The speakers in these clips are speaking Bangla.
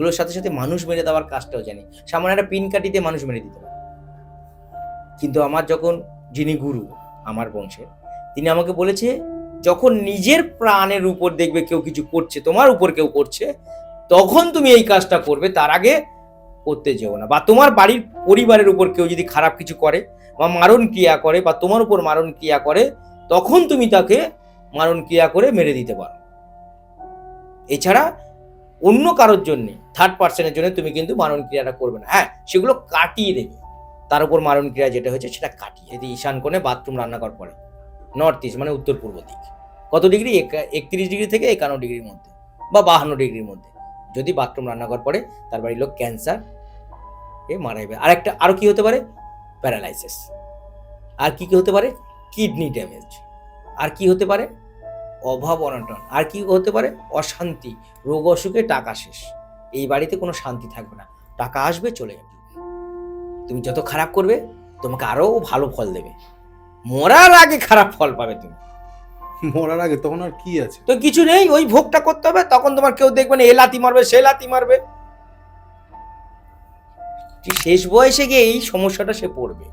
এগুলোর সাথে সাথে মানুষ মেরে দেওয়ার কাজটাও জানি। সামান্য একটা পিন কাটি দিয়ে মানুষ মেরে দিতে পারে। কিন্তু আমার যখন যিনি গুরু আমার বংশের, তিনি আমাকে বলেছে, যখন নিজের প্রাণের উপর দেখবে কেউ কিছু করছে, তোমার উপর কেউ করছে, তখন তুমি এই কাজটা করবে, তার আগে করতে যেও না। বা তোমার বাড়ির পরিবারের উপর কেউ যদি খারাপ কিছু করে বা মারণ ক্রিয়া করে বা তোমার উপর মারণ ক্রিয়া করে, তখন তুমি তাকে মারণ ক্রিয়া করে মেরে দিতে পারো। এছাড়া অন্য কারোর জন্য, থার্ড পার্সনের জন্য তুমি কিন্তু মারণ ক্রিয়াটা করবে না। হ্যাঁ, সেগুলো কাটিয়ে দেবে, তার উপর মারণ ক্রিয়া যেটা হয়েছে সেটা কাটিয়ে। যদি ঈশান কোণে বাথরুম রান্নাঘর পড়ে, নর্থ ইস্ট মানে উত্তর পূর্ব দিক, কত ডিগ্রি? 31 ডিগ্রি থেকে 51 ডিগ্রির মধ্যে বা 52 ডিগ্রির মধ্যে যদি বাথরুম রান্নাঘর পড়ে, তার বাড়ির লোক ক্যান্সার এ মারা যাবে। আরেকটা আরো কি হতে পারে? প্যারালাইসিস। আর কি কি হতে পারে? Kidney damage. আর কি হতে পারে? অভাব অনটন। আর কি হতে পারে? অশান্তি, রোগ অসুখে টাকা শেষ। এই বাড়িতে কোনো শান্তি থাকবে না, টাকা আসবে চলে যাবে। তুমি যত খারাপ করবে, তোমাকে আরো ভালো ফল দেবে। মরার আগে খারাপ ফল পাবে তুমি। মরার আগে তখন আর কি আছে? তো কিছু নেই, ওই ভোগটা করতে হবে। তখন তোমার কেউ দেখবে না, এ লাথি মারবে সে লাথি মারবে। শেষ বয়সে গিয়ে এই সমস্যাটা সে পড়বে,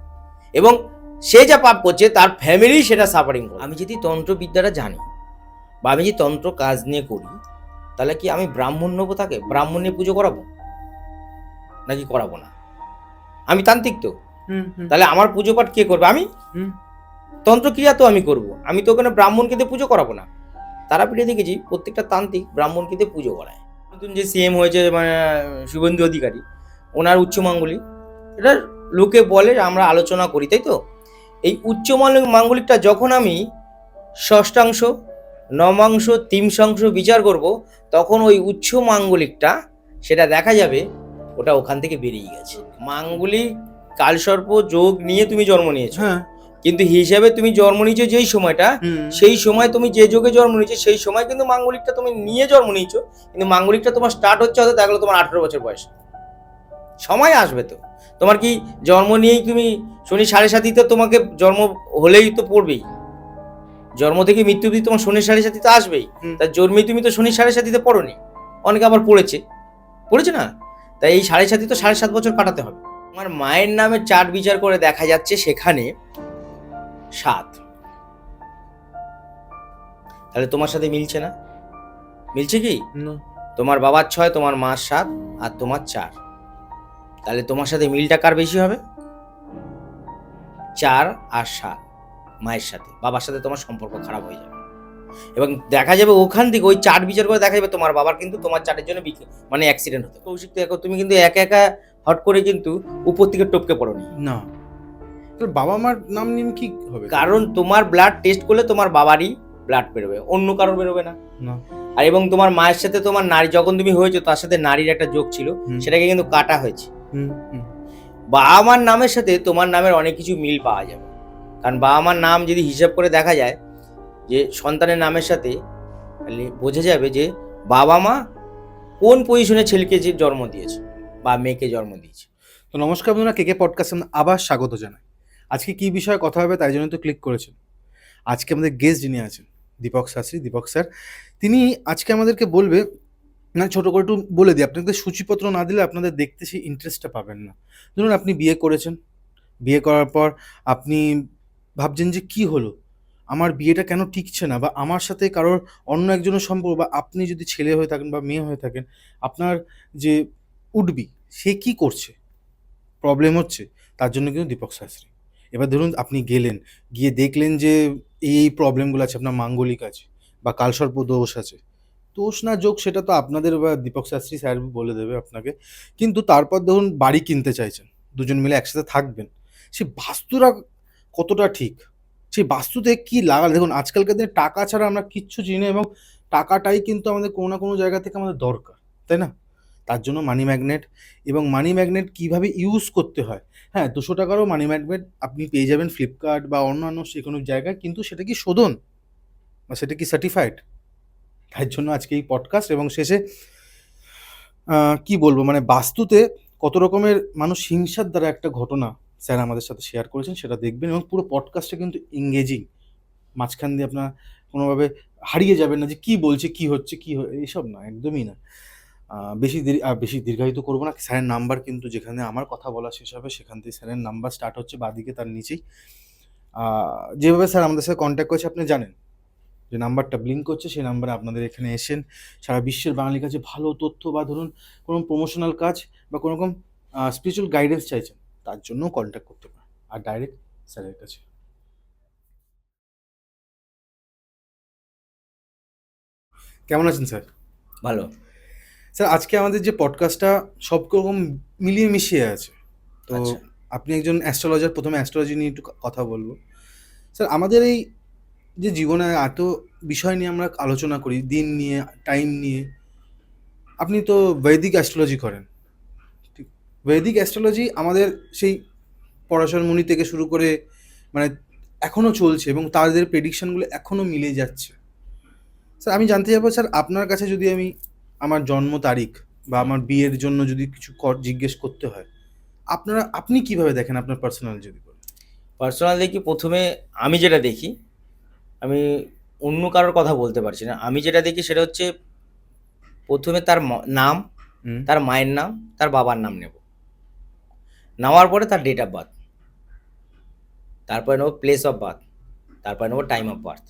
এবং সে যা পাপ করছে তার ফ্যামিলি সেটা সাফারিং করে। আমি যদি তন্ত্রবিদ্যাটা জানি বা আমি যদি তন্ত্র কাজ নিয়ে করি, তাহলে কি আমি ব্রাহ্মণ নেবো, তাকে ব্রাহ্মণ নিয়ে পুজো করাবো নাকি করাবো না? আমি তান্ত্রিক তো, তাহলে আমার পুজো পাঠ কে করবে? আমি। তন্ত্রক্রিয়া তো আমি করব, আমি তো ওখানে ব্রাহ্মণকে দিয়ে পুজো করাবো না। তারাপীঠে দেখেছি প্রত্যেকটা তান্ত্রিক ব্রাহ্মণকে দিয়ে পুজো করায়। নতুন যে সিএম হয়েছে মানে শুভেন্দু অধিকারী, ওনার উচ্চমাঙ্গলিক, এটা লোকে বলে, আমরা আলোচনা করি, তাই তো? এই উচ্চমাঙ্গলিকটা যখন আমি ষষ্ঠাংশ, নবাংশ, তিনশাংশ বিচার করব, তখন ওই উচ্চ মাঙ্গলিকটা সেটা দেখা যাবে ওটা ওখান থেকে বেরিয়ে গেছে। মাঙ্গলিক কালসর্প যোগ নিয়ে তুমি জন্ম নিয়েছো, হ্যাঁ, কিন্তু হিসাবে তুমি জন্ম নিয়েছো যেই সময়টা, সেই সময় তুমি যে যোগে জন্ম নিয়েছো সেই সময় কিন্তু মাঙ্গলিকটা তুমি নিয়ে জন্ম নিয়েছো, কিন্তু মাঙ্গলিকটা তোমার স্টার্ট হচ্ছে হয়তো দেখলো তোমার 18 বছর বয়স। সময় আসবে তো। তোমার কি জন্ম নিয়েই তুমি শনি 7.5 তোমাকে জন্ম হলেই তো পড়বেই, জন্ম থেকে মৃত্যু অবধি তোমার শনি 7.5 আসবেই। তার জন্মেই তুমি তো শনি 7.5 পড়োনি, অনেকে আবার পড়েছে না। তাই এই 7.5 তো 7.5 বছর কাটাতে হবে। আমার মায়ের নামে চার্ট বিচার করে দেখা যাচ্ছে সেখানে 7, তাহলে তোমার সাথে মিলছে না? মিলছে কি? তোমার বাবার 6, তোমার মার 7 আর তোমার 4, তাহলে তোমার সাথে মিলটা কার বেশি হবে? 4 আর 7। মায়ের সাথে, বাবার সাথে তোমার সম্পর্ক খারাপ হয়ে যাবে, এবং দেখা যাবে ওখান থেকে ওই চার্ট বিচার করে দেখা যাবে তোমার বাবার কিন্তু তোমার চার্টের জন্য মানে অ্যাক্সিডেন্ট হতো। কৌশিক, দেখো তুমি কিন্তু একা একা হট করে কিন্তু উপর থেকে টপকে পড়োনি না। তোর বাবা মার নাম নিয়ে কি হবে? কারণ তোমার ব্লাড টেস্ট করলে তোমার বাবারই ব্লাড বেরোবে, অন্য কারোর বেরোবে না। আর এবং তোমার মায়ের সাথে তোমার নারী, যখন তুমি হয়েছো তার সাথে নারীর একটা যোগ ছিল, সেটাকে কিন্তু কাটা হয়েছে। বাবা মার নামের সাথে তোমার নামের অনেক কিছু মিল পাওয়া যাবে, কারণ বাবা মার নাম যদি হিসাব করে দেখা যায় যে সন্তানের নামের সাথে, বোঝা যাবে যে বাবা মা কোন পজিশনে ছেলেকে যে জন্ম দিয়েছে বা মেয়েকে জন্ম দিয়েছে। তো নমস্কার বন্ধুরা, কেকে পডকাস্টে আবার স্বাগত জানাই। আজকে কি বিষয়ে কথা হবে তাই জন্য তো ক্লিক করেছেন। আজকে আমাদের গেস্ট যিনি আছেন দীপক শাস্ত্রী, দীপক স্যার, তিনি আজকে আমাদেরকে বলবে, না ছোট করে একটু বলে দিই, আপনাদের সূচিপত্র না দিলে আপনাদের দেখতে সেই ইন্টারেস্টটা পাবেন না। ধরুন আপনি বিয়ে করেছেন, বিয়ে করার পর আপনি ভাবছেন যে কি হলো, আমার বিয়েটা কেন টিকছে না, বা আমার সাথে কারোর অন্য একজনের সম্পর্ক, বা আপনি যদি ছেলে হয়ে থাকেন বা মেয়ে হয়ে থাকেন, আপনার যে উডবি সে কি করছে, প্রবলেম হচ্ছে, তার জন্য কিন্তু দীপক শাস্ত্রী। এবার ধরুন আপনি গিয়ে দেখলেন যে এই প্রবলেমগুলো আছে, আপনার মাঙ্গলিক আছে বা কালসর্প দোষ আছে, দোষ না যোগ সেটা তো আপনাদের বা দীপক শাস্ত্রী স্যার বলে দেবে আপনাকে। কিন্তু তারপর ধরুন বাড়ি কিনতে চাইছেন, দুজন মিলে একসাথে থাকবেন, সে বাস্তুরা কতটা ঠিক, সেই বাস্তুতে কি লাগালে, দেখুন আজকালকার দিনে টাকা ছাড়া আমরা কিচ্ছু চিনি না, এবং টাকাটাই কিন্তু আমাদের কোনো না কোনো জায়গা থেকে আমাদের দরকার, তাই না? তার জন্য মানি ম্যাগনেট, এবং মানি ম্যাগনেট কীভাবে ইউজ করতে হয়, হ্যাঁ 200 টাকারও মানি ম্যাগনেট আপনি পেয়ে যাবেন ফ্লিপকার্ট বা অন্যান্য যে কোনো জায়গায়, কিন্তু সেটা কি শোধন বা সেটা কি সার্টিফাইড? তার জন্য আজকে এই পডকাস্ট। এবং শেষে কি বলবো, মানে বাস্তুতে কত রকমের মানুষ হিংসার দ্বারা একটা ঘটনা স্যার আমাদের সাথে শেয়ার করেছেন, সেটা দেখবেন। এবং পুরো পডকাস্টটা কিন্তু এঙ্গেজিং, মাঝখান দিয়ে আপনার কোনোভাবে হারিয়ে যাবেন না যে কী বলছে, কী হচ্ছে, এইসব না, একদমই না। বেশি দীর্ঘায়িত করবো না। স্যারের নাম্বার কিন্তু যেখানে আমার কথা বলা শেষ হবে সেখান থেকে স্যারের নাম্বার স্টার্ট হচ্ছে বাঁদিকে তার নিচেই। যেভাবে স্যার আমাদের সাথে কন্ট্যাক্ট করেছে আপনি জানেন, যে নাম্বারটা ব্লিঙ্ক করছে সেই নাম্বারে আপনাদের এখানে এসেন সারা বিশ্বের বাঙালির কাছে ভালো তথ্য বা ধরুন কোনো প্রমোশনাল কাজ বা কোনো রকম স্পিরিচুয়াল গাইডেন্স চাইছেন, তার জন্যও কন্ট্যাক্ট করতে পারেন আর ডাইরেক্ট স্যারের কাছে। কেমন আছেন স্যার? ভালো। স্যার আজকে আমাদের যে পডকাস্টটা সব রকম মিলিয়ে মিশিয়ে আছে, তো আচ্ছা। আপনি একজন অ্যাস্ট্রোলজার, প্রথমে অ্যাস্ট্রোলজি নিয়ে একটু কথা বলবো। স্যার আমাদের এই যে জীবনে এত বিষয় নিয়ে আমরা আলোচনা করি, দিন নিয়ে, টাইম নিয়ে, আপনি তো বৈদিক অ্যাস্ট্রোলজি করেন, ঠিক? বৈদিক অ্যাস্ট্রোলজি আমাদের সেই পরাশর মুনি থেকে শুরু করে মানে এখনও চলছে এবং তাদের প্রেডিকশনগুলো এখনও মিলে যাচ্ছে। স্যার আমি জানতে চাইবো, স্যার আপনার কাছে যদি আমি আমার জন্ম তারিখ বা আমার বিয়ের জন্য যদি কিছু জিজ্ঞেস করতে হয়, আপনি কিভাবে দেখেন আপনার পার্সোনাল যদি বলেন? পার্সোনাল দেখি, প্রথমে আমি যেটা দেখি, আমি অন্য কারোর কথা বলতে পারছি না। আমি যেটা দেখি সেটা হচ্ছে প্রথমে তার নাম, হুম। তার মায়ের নাম, তার বাবার নাম নেব। নেওয়ার পরে তার ডেট অফ বার্থ, তারপরে নেবো প্লেস অফ বার্থ, তারপরে নেবো টাইম অফ বার্থ।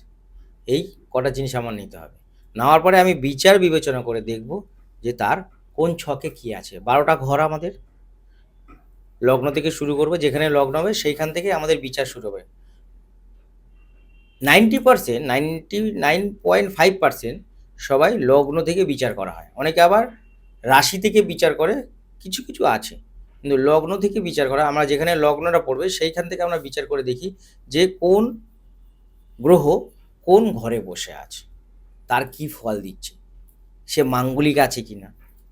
এই কটা জিনিস আমার নিতে হবে। নেওয়ার পরে আমি বিচার বিবেচনা করে দেখব যে তার কোন ছকে কী আছে। 12টা ঘর আমাদের, লগ্ন থেকে শুরু করবো, যেখানে লগ্ন হবে সেইখান থেকে আমাদের বিচার শুরু হবে। 90%, 99.5% সবাই লগ্ন থেকে বিচার করা হয়। অনেকে আবার রাশি থেকে বিচার করে, কিছু কিছু আছে, কিন্তু লগ্ন থেকে বিচার করা, আমরা যেখানে লগ্নটা পড়বে সেইখান থেকে আমরা বিচার করে দেখি যে কোন গ্রহ কোন ঘরে বসে আছে, তার কি ফল দিচ্ছে, সে মাঙ্গলিক আছে কি না,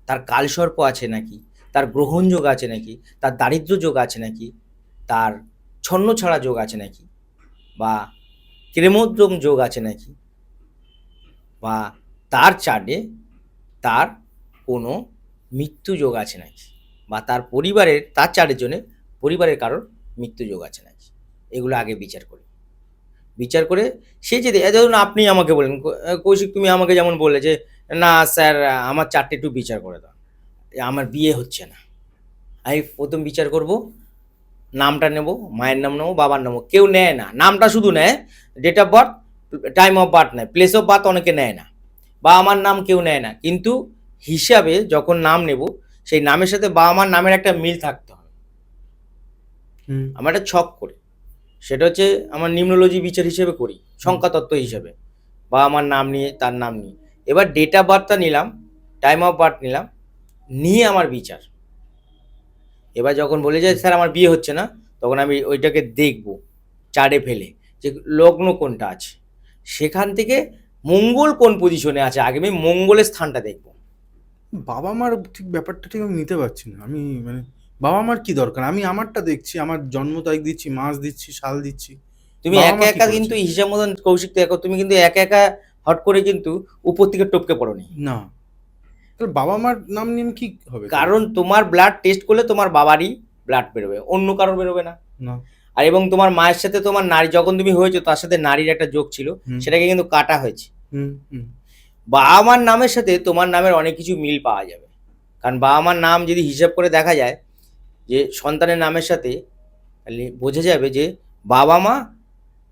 তার কালসর্প আছে নাকি, তার গ্রহণ যোগ আছে নাকি, তার দারিদ্র্য যোগ আছে নাকি, তার ছন্নছাড়া যোগ আছে নাকি, বা ক্রেমোদ্যম যোগ আছে নাকি, বা তার চার্টে তার কোনো মৃত্যু যোগ আছে নাকি, বা তার পরিবারের, তার চার্টের জন্য পরিবারের কারোর মৃত্যু যোগ আছে নাকি। এগুলো আগে বিচার করি। বিচার করে সে যদি, ধরুন আপনি আমাকে বলেন, কৌশিক তুমি আমাকে যেমন বললে যে না স্যার আমার চারটে একটু বিচার করে দাও, আমার বিয়ে হচ্ছে না। আমি প্রথম বিচার করব, নামটা নেব, মায়ের নাম নেবো, বাবার নাম। কেউ নেয় না, নামটা শুধু নেয়, date of birth, time of birth নেয়, প্লেস অফ বার্থ অনেকে নেয় না, বা আমার নাম কেউ নেয় না। কিন্তু হিসাবে যখন নাম নেব, সেই নামের সাথে বাবা মার নামের একটা মিল থাকতে হবে। আমার একটা ছক করে, সেটা হচ্ছে আমার নিউমোলজি বিচার হিসেবে করি, সংখ্যাতত্ত্ব হিসেবে, বা আমার নাম নিয়ে, তার নাম নিয়ে। এবার ডেট অফ বার্থটা নিলাম, টাইম অফ বার্থ নিলাম, নিয়ে আমার বিচার। এবার যখন বলে যে স্যার আমার বিয়ে হচ্ছে না, তখন আমি ওইটাকে দেখব চার্টে ফেলে যে লগ্ন কোনটা আছে, সেখান থেকে মঙ্গল কোন পজিশনে আছে, আগে আমি মঙ্গলের স্থানটা দেখব। বাবা মার ঠিক ব্যাপারটা ঠিক আমি নিতে পারছি না। আমি মানে বাবা মার কি দরকার? আমি আমারটা দেখছি, আমার জন্ম তারিখ দিচ্ছি, মাস দিচ্ছি, সাল দিচ্ছি। তুমি বাবা একা মা কি একা করেছে? কিন্তু হিসাব মতন কৌশিক দেখো, তুমি কিন্তু একা একা হট করে কিন্তু উপর থেকে টপকে পড়োনি। না, তাহলে বাবা মার নাম নিয়ে কি হবে? কারণ তোমার ব্লাড টেস্ট করলে তোমার বাবারই ব্লাড বেরোবে, অন্য কারোর বেরোবে না। না। আর এবং তোমার মায়ের সাথে তোমার নারী, যখন তুমি হয়েছো তার সাথে নারীর একটা যোগ ছিল, সেটাকে কিন্তু কাটা হয়েছে। বাবা মার নামের সাথে তোমার নামের অনেক কিছু মিল পাওয়া যাবে। কারণ বাবা মার নাম যদি হিসাব করে দেখা যায় যে সন্তানের নামের সাথে, তাহলে বোঝা যাবে যে বাবা মা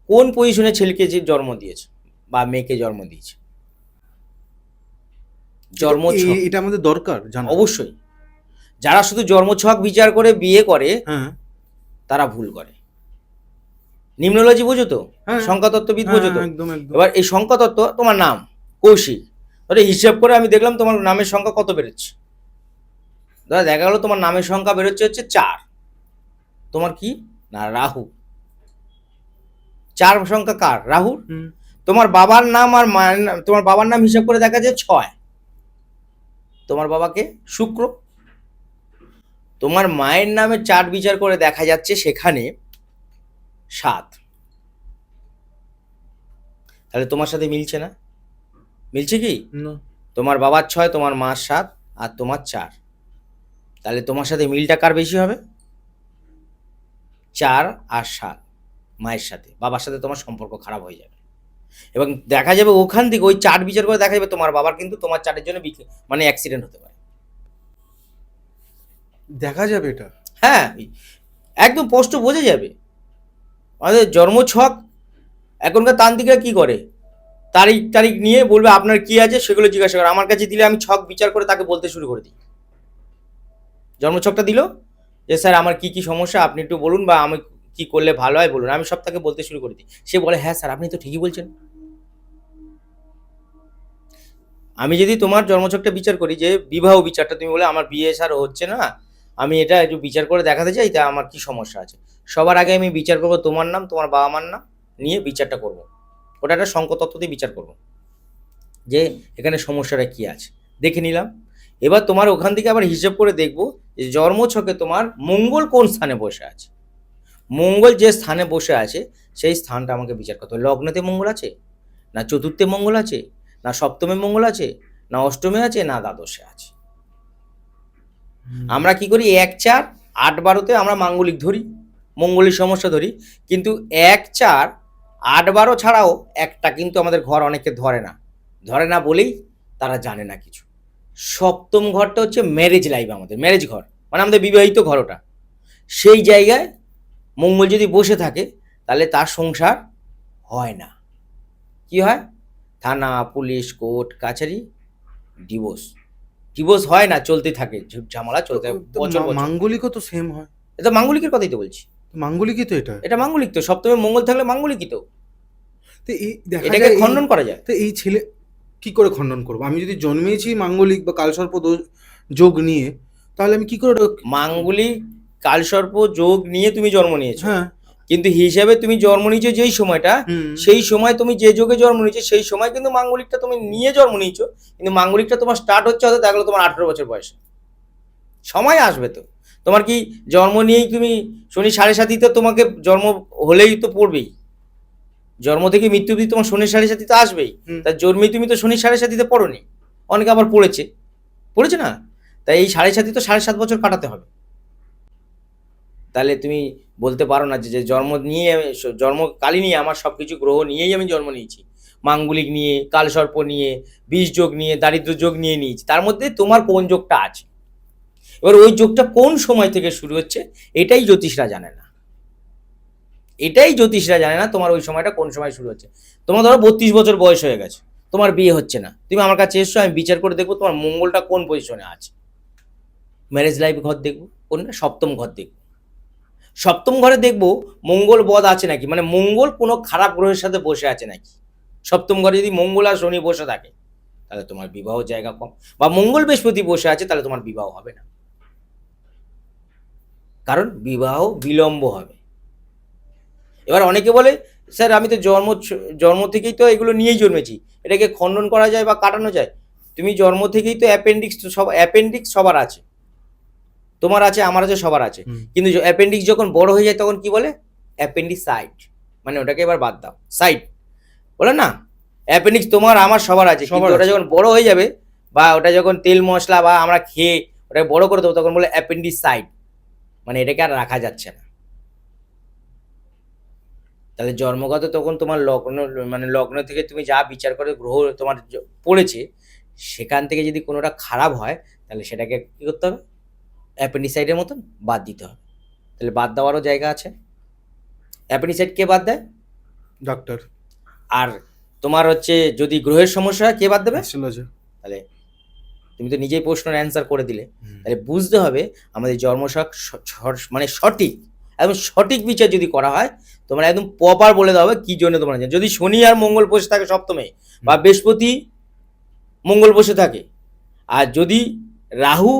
কোন পজিশনে ছেলেকে যে জন্ম দিয়েছে বা মেয়েকে জন্ম দিয়েছে। জন্মছক এটা আমাদের দরকার জানা। অবশ্যই। যারা শুধু জন্মছক বিচার করে বিয়ে করে, হ্যাঁ, তারা ভুল করে। নিউমোলজি বোঝো তো, হ্যাঁ, সংখ্যাতত্ত্ববিদ হ্যাঁ, বোঝো তো। একদম একদম। এবার এই সংখ্যাতত্ত্ব, তোমার নাম কৌশিক, ধরে হিসাব করে আমি দেখলাম তোমার নামের সংখ্যা কত বেরোচ্ছে। ধরো দেখা গেলো তোমার নামের সংখ্যা বেরোচ্ছে হচ্ছে 4। তোমার কি না রাহু, 4 সংখ্যা কার? রাহুর। তোমার বাবার নাম আর মায়ের নাম, তোমার বাবার নাম হিসাব করে দেখা যায় 6, তোমার বাবাকে শুক্র। তোমার মায়ের নামে চার্ট বিচার করে দেখা যাচ্ছে সেখানে 7। তাহলে তোমার সাথে মিলছে না? মিলছে কি? তোমার বাবার 6, তোমার মার 7, আর তোমার 4। তাহলে তোমার সাথে মিলটা কার বেশি হবে? 4 আর 7। মায়ের সাথে, বাবার সাথে তোমার সম্পর্ক খারাপ হয়ে যাবে। এবং দেখা যাবে ওখান থেকে ওই চার্ট বিচার করে দেখা যাবে তোমার বাবার কিন্তু তোমার চার্টের জন্য মানে অ্যাক্সিডেন্ট হতে পারে। দেখা যাবে এটা? হ্যাঁ, একদম স্পষ্ট বোঝা যাবে। আমাদের জন্মছক এখনকার তান্ত্রিকরা কি করে, তারিখ তারিখ নিয়ে বলবে আপনার কি আছে সেগুলো জিজ্ঞাসা করে, আমার কাছে দিলে আমি ছক বিচার করে তাকে বলতে শুরু করে দিই। জন্মছকটা দিল যে স্যার আমার কি কি সমস্যা আপনি একটু বলুন, বা আমি কি করলে ভালো হয় বলুন, আমি সব তাকে বলতে শুরু করে দিই। সে বলে হ্যাঁ স্যার আপনি তো ঠিকই বলছেন। আমি যদি তোমার জন্মছকটা বিচার করি, যে বিবাহ বিচারটা, তুমি বলে আমার বিয়ে স্যার হচ্ছে না, আমি এটা একটু বিচার করে দেখাতে চাই, তা আমার কি সমস্যা আছে, সবার আগে আমি বিচার করব তোমার নাম, তোমার বাবা মার নাম নিয়ে বিচারটা করব। ওটা একটা সংখ্যতত্ত্ব দিয়ে বিচার করব, যে এখানে সমস্যাটা কি আছে দেখে নিলাম। এবার তোমার ওখান থেকে আবার হিসেব করে দেখব যে জন্মছকে তোমার মঙ্গল কোন স্থানে বসে আছে। মঙ্গল যে স্থানে বসে আছে সেই স্থানটা আমাকে বিচার করতে হবে। লগ্নতে মঙ্গল আছে, না চতুর্থে মঙ্গল আছে, না সপ্তমে মঙ্গল আছে, না অষ্টমে আছে, না দ্বাদশে আছে। আমরা কি করি 1, 4, 8, 12-তে আমরা মাঙ্গলিক ধরি, মঙ্গলের সমস্যা ধরি, কিন্তু 1, 4, 8, 12 ছাড়াও একটা কিন্তু আমাদের ঘর অনেকে ধরে না বলেই তারা জানে না কিছু। সপ্তম ঘরটা হচ্ছে ম্যারেজ লাইফ, আমাদের ম্যারেজ ঘর, মানে আমাদের বিবাহিত ঘর। ওটা সেই জায়গায় মঙ্গল যদি বসে থাকে তাহলে তার সংসার হয় না। কি হয়? থানা, পুলিশ, কোর্ট কাছারি, ডিভোর্স হয় না, চলতে থাকে, ঝামেলা চলতে থাকে বছর বছর। মাঙ্গলিকও তো সেম হয়। এটা মাঙ্গলিকের কথাই তো বলছি, মাঙ্গলিকই তো এটা। এটা মাঙ্গলিক তো, সপ্তমে মঙ্গল থাকলে মাঙ্গলিকই তো, তো এই দেখা এটাকে যায় খণ্ডন করা যায়। তো এই ছেলে কি করে খণ্ডন করবো? আমি যদি জন্মেছি মাঙ্গলিক বা কালসর্প যোগ নিয়ে, তাহলে আমি কি করে মাঙ্গলিক কালসর্প যোগ নিয়ে তুমি জন্ম নিয়েছো, হ্যাঁ। কিন্তু হিসাবে তুমি জন্ম নিয়েছো যেই সময়টা, সেই সময় তুমি যে যোগে জন্ম নিয়েছো সেই সময় কিন্তু মাঙ্গলিকটা তুমি নিয়ে জন্ম নিয়েছো, কিন্তু মাঙ্গলিকটা তোমার স্টার্ট হচ্ছে হয়তো দেখলো তোমার 18 বছর বয়সে। সময় আসবে তো, তোমার কি জন্ম নিয়েই তুমি শনি 7.5 তোমাকে জন্ম হলেই তো পড়বেই, জন্ম থেকে মৃত্যু অবধি তোমার শনি 7.5 তো আসবেই। তার জন্মেই তুমি তো শনি 7.5 পড়োনি, অনেকে আবার পড়েছে না, তাই এই 7.5 তো 7.5 বছর কাটাতে হবে। তাহলে তুমি বলতে পারো না যে জন্ম নিয়ে জন্মকালই নিয়ে আমার সব কিছু গ্রহ নিয়েই আমি জন্ম নিয়েছি, মাঙ্গলিক নিয়ে, কালসর্প নিয়ে, বিষ যোগ নিয়ে, দারিদ্র যোগ নিয়ে নিয়েছি। তার মধ্যে তোমার কোন যোগটা আছে, এবার ওই যোগটা কোন সময় থেকে শুরু হচ্ছে এটাই জ্যোতিষরা জানে না, তোমার ওই সময়টা কোন সময় শুরু হচ্ছে। তোমার ধরো 32 বছর বয়স হয়ে গেছে, তোমার বিয়ে হচ্ছে না, তুমি আমার কাছে এসছো, আমি বিচার করে দেখবো তোমার মঙ্গলটা কোন পজিশনে আছে। ম্যারেজ লাইফ ঘর দেখবো, কোন না সপ্তম ঘর দেখবো। সপ্তম ঘরে দেখবো মঙ্গল বদ আছে নাকি, মানে মঙ্গল কোনো খারাপ গ্রহের সাথে বসে আছে নাকি। সপ্তম ঘরে যদি মঙ্গল আর শনি বসে থাকে তাহলে তোমার বিবাহ জায়গা কম, বা মঙ্গল বৃহস্পতি বসে আছে তাহলে তোমার বিবাহ হবে না, কারণ বিবাহ বিলম্ব হবে। এবার অনেকে বলে স্যার আমি তো জন্ম থেকেই তো এগুলো নিয়েই জন্মেছি, এটাকে খণ্ডন করা যায় বা কাটানো যায়। তুমি জন্ম থেকেই তো অ্যাপেন্ডিক্স সবার আছে, তোমার আছে, আমার আছে, সবার আছে, কিন্তু অ্যাপেন্ডিক্স যখন বড় হয়ে যায় তখন কি বলে? অ্যাপেন্ডিসাইট, মানে ওটাকে এবার বাদ দাও, সাইট বলে না। অ্যাপেন্ডিক্স তোমার আমার সবার আছে, কিন্তু ওটা যখন বড় হয়ে যাবে, বা ওটা যখন তেল মশলা বা আমরা খেয়ে ওটাকে বড় করে দেবো, তখন বলে অ্যাপেন্ডিসাইট, মানে এটাকে আর রাখা যাচ্ছে না। তাহলে জন্মগত তখন তোমার লগ্ন, মানে লগ্ন থেকে তুমি যা বিচার করে গ্রহ তোমার পড়েছে, সেখান থেকে যদি কোনোটা খারাপ হয় তাহলে সেটাকে কী করতে হবে? অ্যাপেন্ডিসাইডের মতন বাদ দিতে হবে। তাহলে বাদ দেওয়ারও জায়গা আছে। অ্যাপেন্ডিসাইড কে বাদ দেয়? ডক্টর। আর তোমার হচ্ছে যদি গ্রহের সমস্যা হয় কে বাদ দেবে? তাহলে তুমি তো নিজেই প্রশ্নের অ্যান্সার করে দিলে। তাহলে বুঝতে হবে আমাদের জন্মছক মানে সঠিক, একদম সঠিক বিচার যদি করা হয়, তোমরা একদম প্রপার বলে দেওয়া হবে কি জন্য তোমরা। যদি শনি আর মঙ্গল বসে থাকে সপ্তমে, বা বৃহস্পতি মঙ্গল বসে থাকে, আর যদি রাহু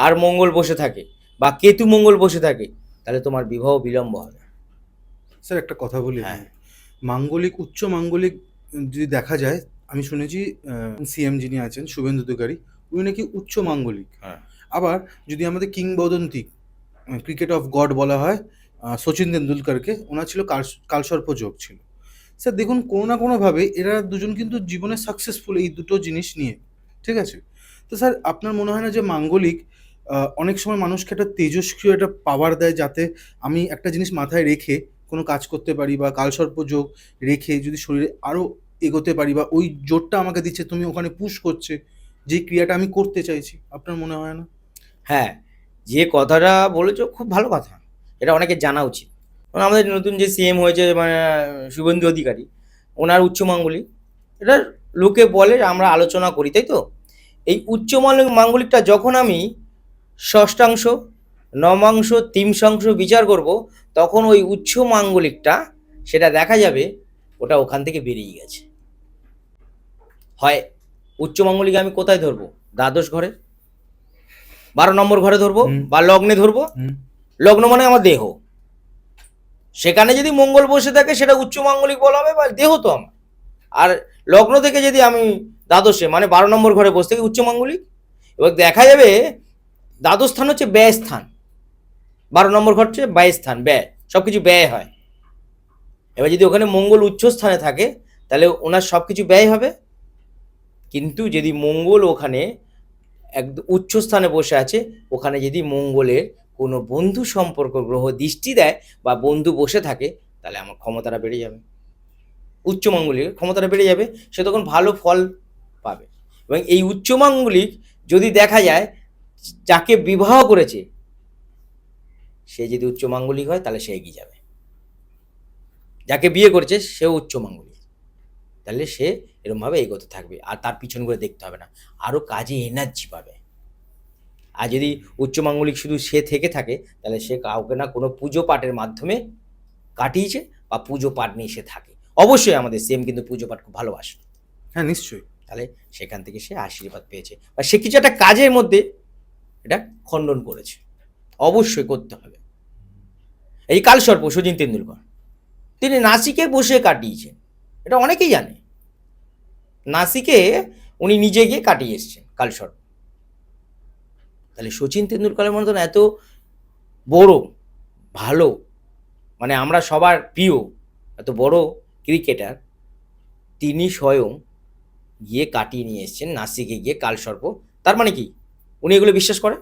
আর মঙ্গল বসে থাকে, বা কেতু মঙ্গল বসে থাকে, তাহলে তোমার বিবাহ বিলম্ব হবে। স্যার একটা কথা বলি, হ্যাঁ, মাঙ্গলিক, উচ্চ মাঙ্গলিক যদি দেখা যায়, আমি শুনেছি সিএম যিনি আছেন শুভেন্দু অধিকারী, উনি নাকি উচ্চ মাঙ্গলিক। আবার যদি আমাদের কিংবদন্তি ক্রিকেট অফ গড বলা হয় সচিন তেন্ডুলকারকে, ওনার ছিল কালসর্প যোগ ছিল। স্যার দেখুন, কোনো না কোনোভাবে এরা দুজন কিন্তু জীবনে সাকসেসফুল এই দুটো জিনিস নিয়ে, ঠিক আছে? তো স্যার আপনার মনে হয় না যে মাঙ্গলিক অনেক সময় মানুষকে একটা তেজস্ক্রিয় একটা পাওয়ার দেয়, যাতে আমি একটা জিনিস মাথায় রেখে কোনো কাজ করতে পারি, বা কালসর্প যোগ রেখে যদি শরীরে আরও এগোতে পারি, বা ওই জোরটা আমাকে দিচ্ছে, তুমি ওখানে পুশ করছে যে ক্রিয়াটা আমি করতে চাইছি, আপনার মনে হয় না? হ্যাঁ, যে কথাটা বলেছো খুব ভালো কথা, এটা অনেকে জানা উচিত। কারণ আমাদের নতুন যে সিএম হয়েছে মানে শুভেন্দু অধিকারী, ওনার উচ্চমাঙ্গলিক, এটা লোকে বলে, আমরা আলোচনা করি, তাই তো? এই মাঙ্গলিকটা যখন আমি ষষ্ঠাংশ, নবাংশ, তিনশাংশ বিচার করব, তখন ওই উচ্চ মাঙ্গলিকটা সেটা দেখা যাবে ওটা ওখান থেকে বেরিয়ে গেছে। হয় উচ্চ মাঙ্গলিক আমি কোথায় ধরবো? দ্বাদশ ঘরে, 12 নম্বর ঘরে ধরবো, বা লগ্নে ধরবো। লগ্ন মানে আমার দেহ, সেখানে যদি মঙ্গল বসে থাকে সেটা উচ্চ মাঙ্গলিক বলা হবে, বা দেহ তো আমার। আর লগ্ন থেকে যদি আমি দ্বাদশে মানে 12 নম্বর ঘরে বসে থাকি, উচ্চ মাঙ্গলিক। এবার দেখা যাবে দ্বাদশ স্থান হচ্ছে ব্যয় স্থান, 12 নম্বর ঘর হচ্ছে ব্যয় স্থান, ব্যয়, সবকিছু ব্যয় হয়। এবার যদি ওখানে মঙ্গল উচ্চ স্থানে থাকে তাহলে ওনার সবকিছু ব্যয় হবে। কিন্তু যদি মঙ্গল ওখানে একদম উচ্চ স্থানে বসে আছে, ওখানে যদি মঙ্গলের কোনো বন্ধু সম্পর্ক গ্রহ দৃষ্টি দেয় বা বন্ধু বসে থাকে, তাহলে আমার ক্ষমতাটা বেড়ে যাবে, উচ্চ মাঙ্গলিক ক্ষমতাটা বেড়ে যাবে, সে তখন ভালো ফল পাবে। এবং এই উচ্চ মাঙ্গলিক যদি দেখা যায় যাকে বিবাহ করেছে সে যদি উচ্চ মাঙ্গলিক হয় তাহলে সে এগিয়ে যাবে, যাকে বিয়ে করেছে সেও উচ্চ মাঙ্গলিক, তাহলে সে এরকমভাবে এগোতে থাকবে, আর তার পিছন করে দেখতে হবে না, আরও কাজে এনার্জি পাবে। আর যদি উচ্চ মাঙ্গলিক শুধু সে থেকে থাকে তাহলে সে কাউকে না কোনো পুজো পাঠের মাধ্যমে কাটিয়েছে, বা পুজো পাঠ নিয়ে সে থাকে। অবশ্যই আমাদের সেম কিন্তু পুজো পাঠ খুব ভালোবাসে, হ্যাঁ নিশ্চয়ই। তাহলে সেখান থেকে সে আশীর্বাদ পেয়েছে, বা সে কিছু একটা কাজের মধ্যে এটা খণ্ডন করেছে, অবশ্যই করতে হবে। এই কালসর্প শচীন তেন্ডুলকর, তিনি নাসিকে বসে কাটিয়েছেন, এটা অনেকেই জানে। নাসিকে উনি নিজে গিয়ে কাটিয়ে এসছেন কালসর্প। তাহলে শচীন তেন্ডুলকরের মতন এত বড় ভালো, মানে আমরা সবার প্রিয় এত বড় ক্রিকেটার, তিনি স্বয়ং গিয়ে কাটিয়ে নিয়ে এসছেন নাসিকে গিয়ে কালসর্প। তার মানে কি উনি এগুলো বিশ্বাস করে?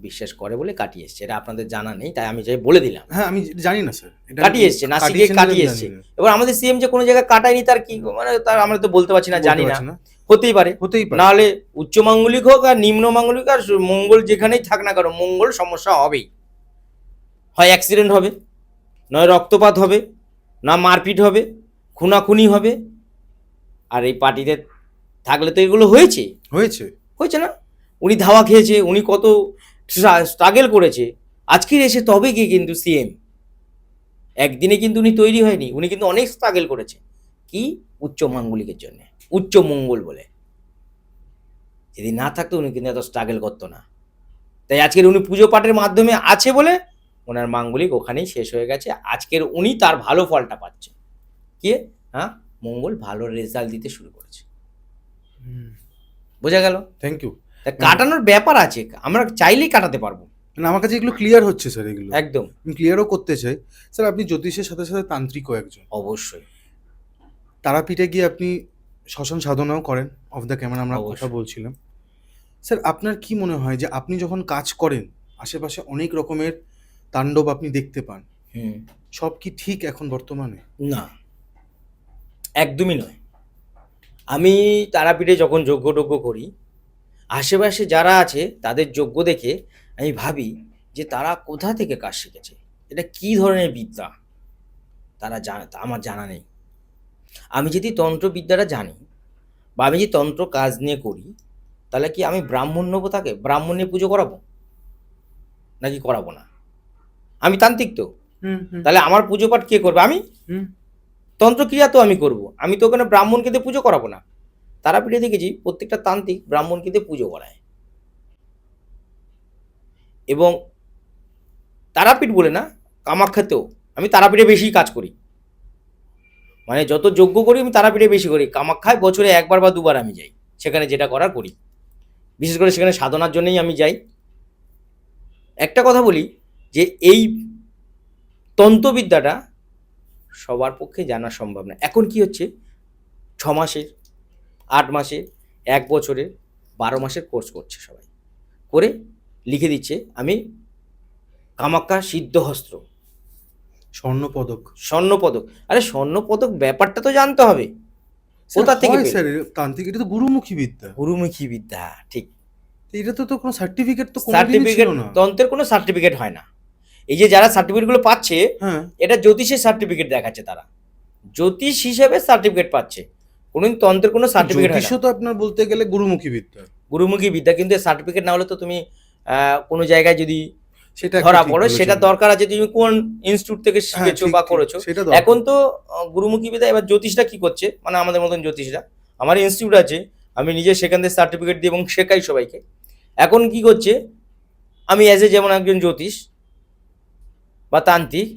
বিশ্বাস করে বলে কাটিয়ে এসছে, এটা আপনাদের জানা নেই, তাই আমি যাই বলে দিলাম। হ্যাঁ আমি জানি না স্যার, কাটিয়ে এসছে, নাসিকে কাটিয়ে এসছে। এবার আমাদের সিএম যে কোনো জায়গায় কাটায়নি, তার কি মানে, তার আমরা তো বলতে পারছি না, জানি না, হতেই পারে। নাহলে উচ্চ মাঙ্গলিক হোক আর নিম্ন মাঙ্গলিক আর মঙ্গল যেখানেই থাক না কেন, মঙ্গল সমস্যা হবেই। হয় অ্যাক্সিডেন্ট হবে, নয় রক্তপাত হবে, না মারপিট হবে, খুনাখুনি হবে। আর এই পার্টিতে থাকলে তো এগুলো হয়েছে হয়েছে হয়েছে না? উনি ধাওয়া খেয়েছে, উনি কত স্ট্রাগল করেছে, আজকের এসে তবে গিয়ে কিন্তু সিএম। একদিনে কিন্তু উনি তৈরি হয়নি, উনি কিন্তু অনেক স্ট্রাগল করেছে। কি? উচ্চ মাঙ্গলিকের জন্য, উচ্চ মঙ্গল বলে। যদি না থাকতো উনি কিন্তু এত স্ট্রাগল করতো না। তাই আজকের উনি পুজো পাঠের মাধ্যমে আছে বলে ওনার মাঙ্গলিক ওখানেই শেষ হয়ে গেছে। আজকের উনি তার ভালো ফলটা পাচ্ছে। কে? হ্যাঁ, মঙ্গল ভালো রেজাল্ট দিতে শুরু করেছে। বোঝা গেল? Thank you. কাটানোর ব্যাপার আছে, আমরা চাইলেই কাটাতে পারবো। মানে আমার কাছে এগুলো ক্লিয়ার হচ্ছে স্যার, এগুলো একদম আমি ক্লিয়ারও করতে চাই। স্যার আপনি জ্যোতিষের সাথে সাথে তান্ত্রিকও একজন। অবশ্যই। তারাপীঠে গিয়ে আপনি শ্মশান সাধনাও করেন, অফ দ্য ক্যামেরা আমরা কথা বলছিলাম। স্যার আপনার কি মনে হয় যে আপনি যখন কাজ করেন আশেপাশে অনেক রকমের তাণ্ডব আপনি দেখতে পান, সব কি ঠিক এখন বর্তমানে? না, একদমই নয়। আমি তারাপীঠে যখন যজ্ঞ করি, আশেপাশে যারা আছে তাদের যজ্ঞ দেখে আমি ভাবি যে তারা কোথা থেকে কাজ শিখেছে, এটা কি ধরনের বিদ্যা, তারা জানে, আমার জানা নেই। আমি যদি তন্ত্রবিদ্যাটা জানি বা আমি যদি তন্ত্র কাজ নিয়ে করি, তাহলে কি আমি ব্রাহ্মণ নেবো, তাকে ব্রাহ্মণ নিয়ে পুজো করাবো নাকি করাবো না? আমি তান্ত্রিক তো, তাহলে আমার পুজো পাঠ কে করবে? আমি। তন্ত্রক্রিয়া তো আমি করব, আমি তো ওখানে ব্রাহ্মণকে দিয়ে পুজো করাবো না। তারাপীঠে দেখেছি প্রত্যেকটা তান্ত্রিক ব্রাহ্মণকে দিয়ে পুজো করায়। এবং তারাপীঠ বলে না, কামাখ্যাতেও আমি তারাপীঠে বেশি কাজ করি, মানে যত যজ্ঞ করি আমি তারাপীঠে বেশি করি। কামাখ্যায় বছরে একবার বা দুবার আমি যাই, সেখানে যেটা করার করি। বিশেষ করে সেখানে সাধনার জন্যই আমি যাই। একটা কথা বলি যে এই তন্ত্রবিদ্যাটা সবার পক্ষে জানা সম্ভব না। এখন কি হচ্ছে, 6 মাসের, 8 মাসের, 1 বছরের, 12 মাসের কোর্স করছে সবাই, করে লিখে দিচ্ছে আমি কামাখ্যা সিদ্ধহস্ত্র, স্বর্ণপদক। আরে স্বর্ণপদক ব্যাপারটা তো জানতে হবে কোথা থেকে। স্যার তান্ত্রিক এটা তো গুরুমুখী বিদ্যা। গুরুমুখী বিদ্যা, ঠিক। এটা তো কোনো সার্টিফিকেট তো কোনোদিনই সার্টিফিকেট, ছিল না। তন্ত্রের কোনো সার্টিফিকেট হয় না। এই যে যারা সার্টিফিকেটগুলো পাচ্ছে, হ্যাঁ, এটা জ্যোতিষের সার্টিফিকেট দেখাচ্ছে, তারা জ্যোতিষ হিসেবে সার্টিফিকেট পাচ্ছে, কোনোদিন তন্ত্রের কোনো সার্টিফিকেট হয় না। জ্যোতিষও তো আপনার বলতে গেলে গুরুমুখী বিদ্যা। গুরুমুখী বিদ্যা, কিন্তু সার্টিফিকেট না হলে তো তুমি কোনো জায়গায় যদি সেটা ধরা ঠিক পড়ো, বলেছেন। সেটা দরকার আছে তুমি কোন ইনস্টিটিউট থেকে হ্যাঁ, শিখেছো ঠিক, বা ঠিক, করেছো। সেটা দরকার। এখন তো গুরুমুখী বিদ্যা। এবার জ্যোতিষটা কি করছে, মানে আমাদের মতন জ্যোতিষরা, আমার ইনস্টিটিউট আছে, আমি নিজে সেখান থেকে সার্টিফিকেট দিই এবং শেখাই সবাইকে। এখন কি করছে, আমি অ্যাজ এ যেমন একজন জ্যোতিষ বা তান্ত্রিক,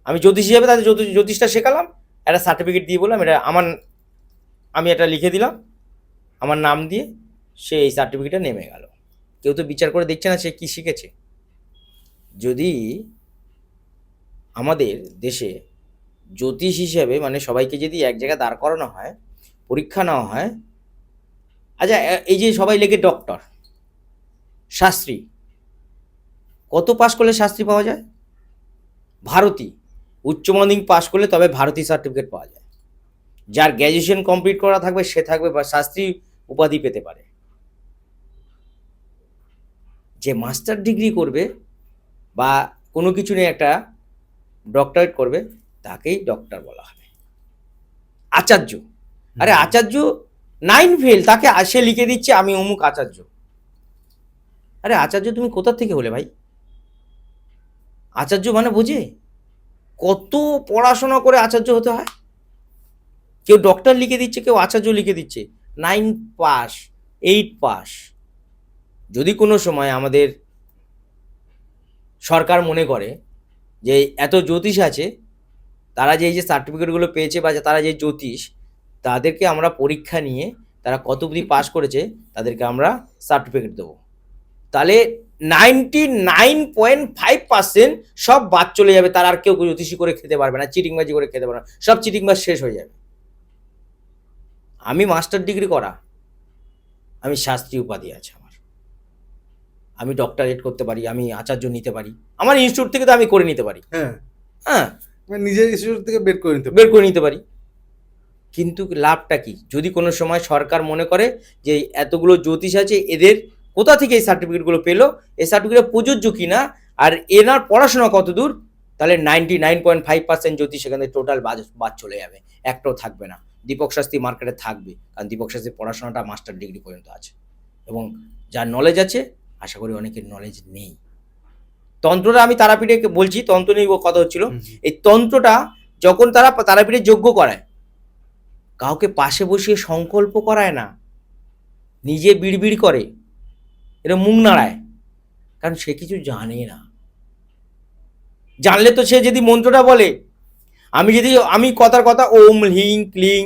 আমি জ্যোতিষ হিসেবে তাদের জ্যোতিষটা শেখালাম, একটা সার্টিফিকেট দিয়ে বললাম এটা আমার, আমি এটা লিখে দিলাম আমার নাম দিয়ে, সে এই সার্টিফিকেটটা নেমে গেল। কেউ তো বিচার করে দেখছে না সে কি শিখেছে। যদি আমাদের দেশে জ্যোতিষ হিসেবে মানে সবাইকে যদি এক জায়গায় দাঁড় করানো হয়, পরীক্ষা নেওয়া হয়, আচ্ছা এই যে সবাই লেগে ডক্টর, শাস্ত্রী, কত পাস করলে শাস্ত্রী পাওয়া যায়? ভারতী, উচ্চ মাধ্যমিক পাস করলে তবে ভারতী সার্টিফিকেট পাওয়া যায়। যার গ্র্যাজুয়েশন কমপ্লিট করা থাকবে সে থাকবে বা শাস্ত্রী উপাধি পেতে পারে। যে মাস্টার ডিগ্রি করবে বা কোনো কিছু নিয়ে একটা ডক্টরেট করবে তাকেই ডক্টর বলা হবে। আচার্য, আরে আচার্য 9 ফেল, তাকে সে লিখে দিচ্ছে আমি অমুক আচার্য। আরে আচার্য তুমি কোথা থেকে হলে ভাই? আচার্য মানে বোঝে কত পড়াশোনা করে আচার্য হতে হয়। কেউ ডক্টর লিখে দিচ্ছে, কেউ আচার্য লিখে দিচ্ছে, 9 পাস, 8 পাস। যদি কোনো সময় আমাদের সরকার মনে করে যে এত জ্যোতিষ আছে, তারা যে এই যে সার্টিফিকেটগুলো পেয়েছে বা তারা যে জ্যোতিষ, তাদেরকে আমরা পরীক্ষা নিয়ে তারা কত অবধি পাস করেছে তাদেরকে আমরা সার্টিফিকেট দেবো, তাহলে 99.5% সব বাদ চলে যাবে। তারা আর কেউ জ্যোতিষী করে খেতে পারবে না, চিটিংবাজি করে খেতে পারবে না, সব চিটিংবাজ শেষ হয়ে যাবে। আমি মাস্টার ডিগ্রি করা, আমি শাস্ত্রী উপাধি আছে আমার, আমি ডক্টরেট করতে পারি, আমি আচার্য নিতে পারি, আমার ইনস্টিটিউট থেকে তো আমি করে নিতে পারি। হ্যাঁ, হ্যাঁ, মানে নিজের ইনস্টিটিউট থেকে বের করে নিতে বের করে নিতে পারি। কিন্তু লাভটা কি? যদি কোনো সময় সরকার মনে করে যে এতগুলো জ্যোতিষ আছে, এদের কোথা থেকে এই সার্টিফিকেটগুলো পেলো, এই সার্টিফিকেট প্রযোজ্য কিনা, আর এনার পড়াশোনা কত দূর, তাহলে 99.5% জ্যোতিষ সেখানে টোটাল বাদ চলে যাবে, একটাও থাকবে না। দীপক শাস্ত্রী মার্কেটে থাকবে, কারণ দীপক শাস্ত্রীর পড়াশোনাটা মাস্টার ডিগ্রি পর্যন্ত আছে, এবং যার নলেজ আছে, আশা করি অনেকের নলেজ নেই। তন্ত্রটা আমি তারাপীঠে বলছি, তন্ত্র নিয়ে কথা হচ্ছিল। এই তন্ত্রটা যখন তারা তারাপীঠে যজ্ঞ করায়, কাউকে পাশে বসিয়ে সংকল্প করায় না, নিজে বিড়বিড় করে, এটা মুখ নাড়ায়, কারণ সে কিছু জানে না। জানলে তো সে যদি মন্ত্রটা বলে, আমি কথার কথা ওম হিং ক্লিং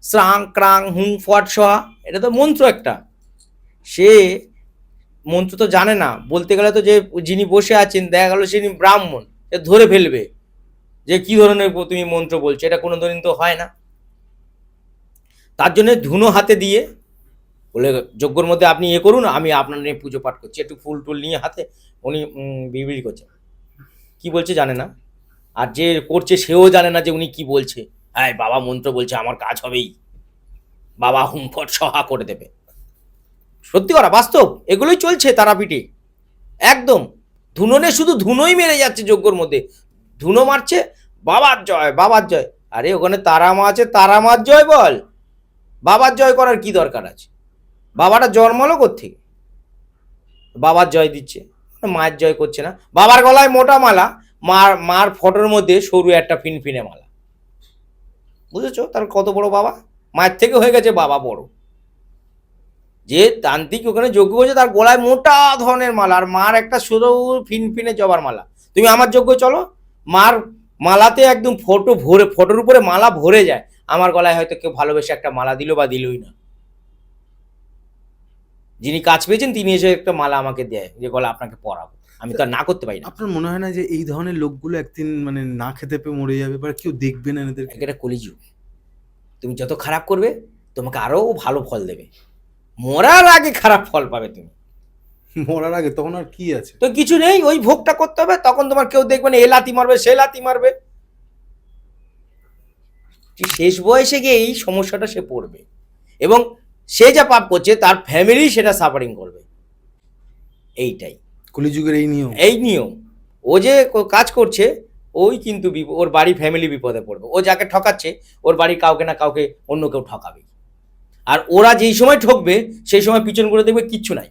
স্রাং ক্রাং হুং ফট সহা, এটা তো মন্ত্র একটা, সে মন্ত্র তো জানে না। বলতে গেলে তো যে যিনি বসে আছেন দেখা গেল যিনি ব্রাহ্মণ, সে ধরে ফেলবে যে কি ধরনের তুমি মন্ত্র বলছো, এটা কোনো দিন তো হয় না। তার জন্য ধুনো হাতে দিয়ে বলে যজ্ঞর মধ্যে আপনি ইয়ে করুন, আমি আপনার নিয়ে পুজো পাঠ করছি, একটু ফুল টুল নিয়ে হাতে উনি বিড়বিড় করছে, কি বলছে জানে না। আর যে করছে সেও জানে না যে উনি কি বলছে। হ্যাঁ বাবা মন্ত্র বলছে, আমার কাজ হবেই, বাবা হুমফট সহা করে দেবে। সত্যি কথা, বাস্তব, এগুলোই চলছে তারাপীঠে একদম। ধুনোনে শুধু ধুনোই মেরে যাচ্ছে যজ্ঞর মধ্যে, ধুনো মারছে, বাবার জয় বাবার জয়। আরে ওখানে তারা মা আছে, তারা মার জয় বল, বাবার জয় করার কি দরকার আছে? বাবাটা জন্মালো কোত্থেকে? বাবার জয় দিচ্ছে, মায়ের জয় করছে না। বাবার গলায় মোটা মালা, মার ফটোর মধ্যে সরু একটা ফিনফিনে মালা, বুঝেছো তার কত বড় বাবা? মায়ের থেকে হয়ে গেছে বাবা বড়। যে তান্ত্রিক ওখানে যজ্ঞ করছে তার গলায় মোটা ধরনের মালা, আর মার একটা সরু ফিনফিনে জবার মালা। তুমি আমার যজ্ঞ চলো, মার মালাতে একদম ফটোর উপরে মালা ভরে যায়। আমার গলায় হয়তো কেউ ভালোবেসে একটা মালা দিল বা দিলই না, যিনি কাজ পেয়েছেন তিনি এসে একটা মালা আমাকে দেয় যে গলা আপনাকে পরাবো, আমি তো আর না করতে পারি না। আপনার মনে হয় না যে এই ধরনের লোকগুলো একদিন মানে না খেতে পেয়ে মরে যাবে, বা কেউ দেখবে না এদেরকে? এটা কলিযুগ, তুমি যত খারাপ করবে তোমাকে আরো ভালো ফল দেবে, মরার আগে খারাপ ফল পাবে তুমি। মরার আগে তখন আর কি আছে? তো কিছু নেই, ওই ভোগটা করতে হবে, তখন তোমার কেউ দেখবে না, এ লাথি মারবে সে লাথি মারবে, শেষ বয়সে গিয়ে এই সমস্যাটা সে পড়বে। এবং সে যা পাপ করছে তার ফ্যামিলি সেটা সাফারিং করবে। এইটাই কলিযুগের এই নিয়ম। এই নিয়ম। ও যে কাজ করছে ওই কিন্তু ওর বাড়ি ফ্যামিলি বিপদে পড়বে। ও যাকে ঠকাচ্ছে ওর বাড়ির কাউকে না কাউকে অন্য কেউ ঠকাবে। আর ওরা যেই সময় ঠকবে সেই সময় পিছন করে দেখবে কিচ্ছু নাই,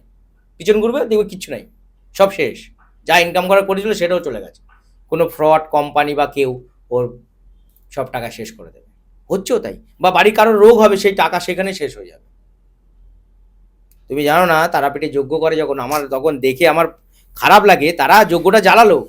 পিছন করবে দেখবে কিচ্ছু নাই, সব শেষ। যা ইনকাম করা করেছিল সেটাও চলে গেছে। কোনো ফ্রড কোম্পানি বা কেউ ওর সব টাকা শেষ করে দেবে। হচ্ছেও তাই। বা বাড়ির কারোর রোগ হবে, সেই টাকা সেখানে শেষ হয়ে যাবে। তুমি জানো না তারাপীঠে যজ্ঞ করে যখন, আমার তখন দেখে আমার খারাপ লাগে। তারা যজ্ঞটা জ্বালালো,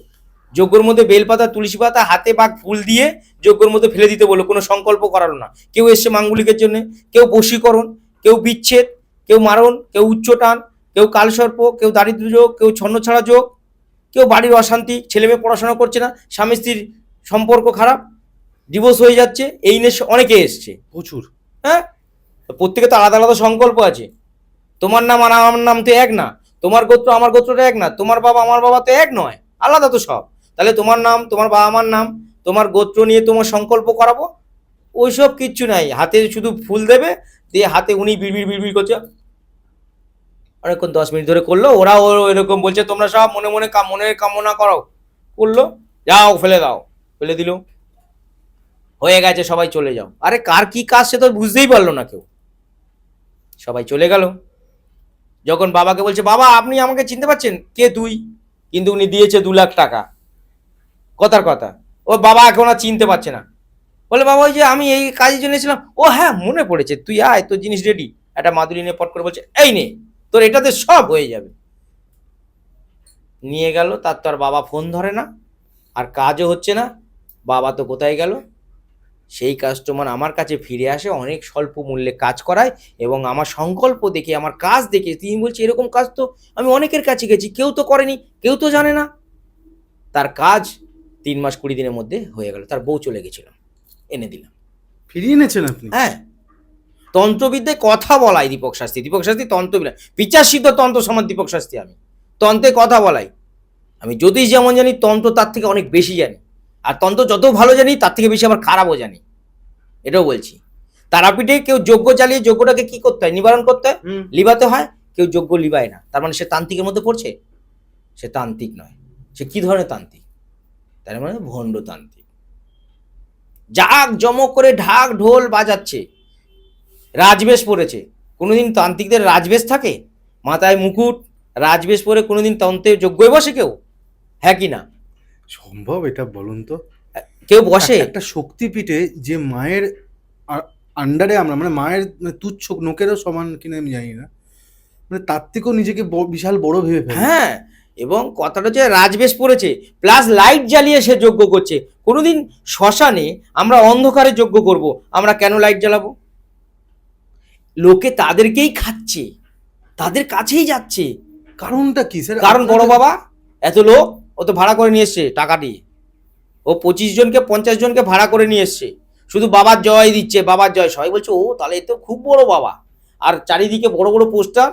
যজ্ঞর মধ্যে বেলপাতা তুলসী পাতা হাতে বা ফুল দিয়ে যজ্ঞর মধ্যে ফেলে দিতে বললো, কোনো সংকল্প করালো না। কেউ এসছে মাঙ্গলিকের জন্য, কেউ বশীকরণ, কেউ বিচ্ছেদ, কেউ মারণ, কেউ উচ্চটান, কেউ কালসর্প, কেউ দারিদ্র যোগ, কেউ ছন্নছাড়া যোগ, কেউ বাড়ির অশান্তি, ছেলে মেয়ে পড়াশোনা করছে না, স্বামী স্ত্রীর সম্পর্ক খারাপ, ডিভোর্স হয়ে যাচ্ছে, এই নিয়ে অনেকে এসছে প্রচুর। হ্যাঁ, প্রত্যেকে তো আলাদা আলাদা সংকল্প আছে। তোমার নাম আর আমার নাম তো এক না, তোমার গোত্র আমার গোত্রটা এক না, তোমার বাবা আমার বাবা তো এক নয়, আলাদা তো সব। তাহলে তোমার নাম, তোমার বাবা আমার নাম, তোমার গোত্র নিয়ে তোমার সংকল্প করাবো? ওইসব কিচ্ছু নাই। হাতে শুধু ফুল দেবে, দিয়ে হাতে উনি বিড়বিড় বিড়বিড় করছে অনেকক্ষণ, 10 মিনিট ধরে করলো। ওরাও এরকম বলছে তোমরা সব মনে মনে মনের কামনা করো, করলো, যাও ফেলে দাও, ফেলে দিল, হয়ে গেছে, সবাই চলে যাও। আরে কার কি কাজ সে তো বুঝতেই পারলো না কেউ, সবাই চলে গেল। যখন বাবাকে বলছে বাবা আপনি আমাকে চিনতে পারছেন, কে তুই? কিন্তু উনি দিয়েছে 2 লাখ টাকা। কথার কথা, ও বাবা এখন আর চিনতে পারছে না। বলে বাবা ওই যে আমি এই কাজের জন্য এসেছিলাম। ও হ্যাঁ মনে পড়েছে, তুই আয়, তোর জিনিস রেডি। একটা মাদুরি নিয়ে পট করে বলছে এই নে, তোর এটাতে সব হয়ে যাবে। নিয়ে গেল, তার তো আর বাবা ফোন ধরে না, আর কাজও হচ্ছে না। বাবা তো কোথায় গেল? সেই কাস্টমার আমার কাছে ফিরে আসে, অনেক স্বল্প মূল্যে কাজ করায়, এবং আমার সংকল্প দেখে, আমার কাজ দেখে তিনি বলছে এরকম কাজ তো আমি অনেকের কাছে গেছি, কেউ তো করেনি, কেউ তো জানে না। তার কাজ 3 মাস 20 দিনের মধ্যে হয়ে গেল। তার বউ চলে গেছিল, এনে দিলাম। ফিরিয়ে এনেছেন আপনি? হ্যাঁ, তন্ত্রবিদ্যায় কথা বলাই দীপক শাস্ত্রী। দীপক শাস্ত্রী তন্ত্রবিদ্যা, পিচার সিদ্ধ তন্ত্র সমান দীপক শাস্ত্রী। আমি তন্ত্রে কথা বলাই। আমি জ্যোতিষ যেমন জানি, তন্ত্র তার থেকে অনেক বেশি জানি। আর তন্ত্র যত ভালো জানি তার থেকে বেশি আবার খারাপও জানি, এটাও বলছি। তারাপীঠে কেউ যজ্ঞ চালিয়ে যজ্ঞটাকে কি করতে হয়? নিবারণ করতে হয়, লিবাতে হয়। কেউ যজ্ঞ লিবায় না, তার মানে সে তান্ত্রিকের মধ্যে পড়ছে? সে তান্ত্রিক নয়। সে কি ধরনের তান্ত্রিক? তার মানে ভণ্ড তান্ত্রিক। জাক জমক করে ঢাক ঢোল বাজাচ্ছে, রাজবেশ পরেছে। কোনোদিন তান্ত্রিকদের রাজবেশ থাকে? মাথায় মুকুট, রাজবেশ পরে কোনোদিন তন্ত্রে যজ্ঞই বসে কেউ? হ্যাঁ কি না? সম্ভব এটা বলুন তো? কেউ বসে? একটা শক্তিপীঠে যে মায়ের আন্ডারে আমরা, মানে মায়ের তুচ্ছ নোকেরও সমান কিনা আমি জানি না, মানে তার থেকেও নিজেকে বিশাল বড় ভেবে ফেলে। হ্যাঁ, এবং কথাটা হচ্ছে রাজবেশ পড়েছে, প্লাস লাইট জ্বালিয়ে সে যজ্ঞ করছে। কোনোদিন শ্মশানে আমরা অন্ধকারে যজ্ঞ করব, আমরা কেন লাইট জ্বালাবো? লোকে তাদেরকেই খাচ্ছে, তাদের কাছেই যাচ্ছে। কারণটা কি স্যার? কারণ বড় বাবা, এত লোক ও তো ভাড়া করে নিয়ে এসছে টাকা দিয়ে। ও 25 জনকে 50 জনকে ভাড়া করে নিয়ে এসছে, শুধু বাবার জয় দিচ্ছে, বাবার জয়। সবাই বলছে ও তাহলে এ তো খুব বড় বাবা। আর চারিদিকে বড় বড় পোস্টার,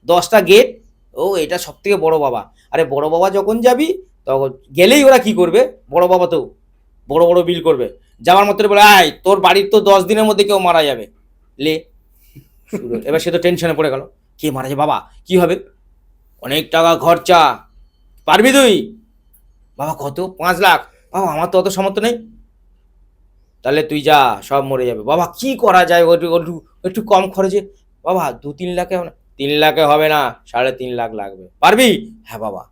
10টা গেট, ও এটা সব থেকে বড় বাবা। আরে বড় বাবা যখন যাবি তখন গেলেই ওরা কি করবে? বড় বাবা তো বড় বড় বিল করবে। যাওয়ার মতো বলে আয় তোর বাড়ির তো 10 দিনের মধ্যে কেউ মারা যাবে, লে শুরু। এবার সে তো টেনশনে পড়ে গেল, কে মারা যাবে বাবা, কি হবে? অনেক টাকা খরচা, পারবি তুই? বাবা কত? 5 লাখ। বাবা আমার তো অত সামর্থ্য নেই। তাহলে তুই যা, সব মরে যাবে। বাবা কি করা যায় একটু কম খরচে? বাবা 2-3 লাখে হবে না? 3 লাখে হবে না, 3.5 লাখ লাগবে। পারবি? হ্যাঁ বাবা।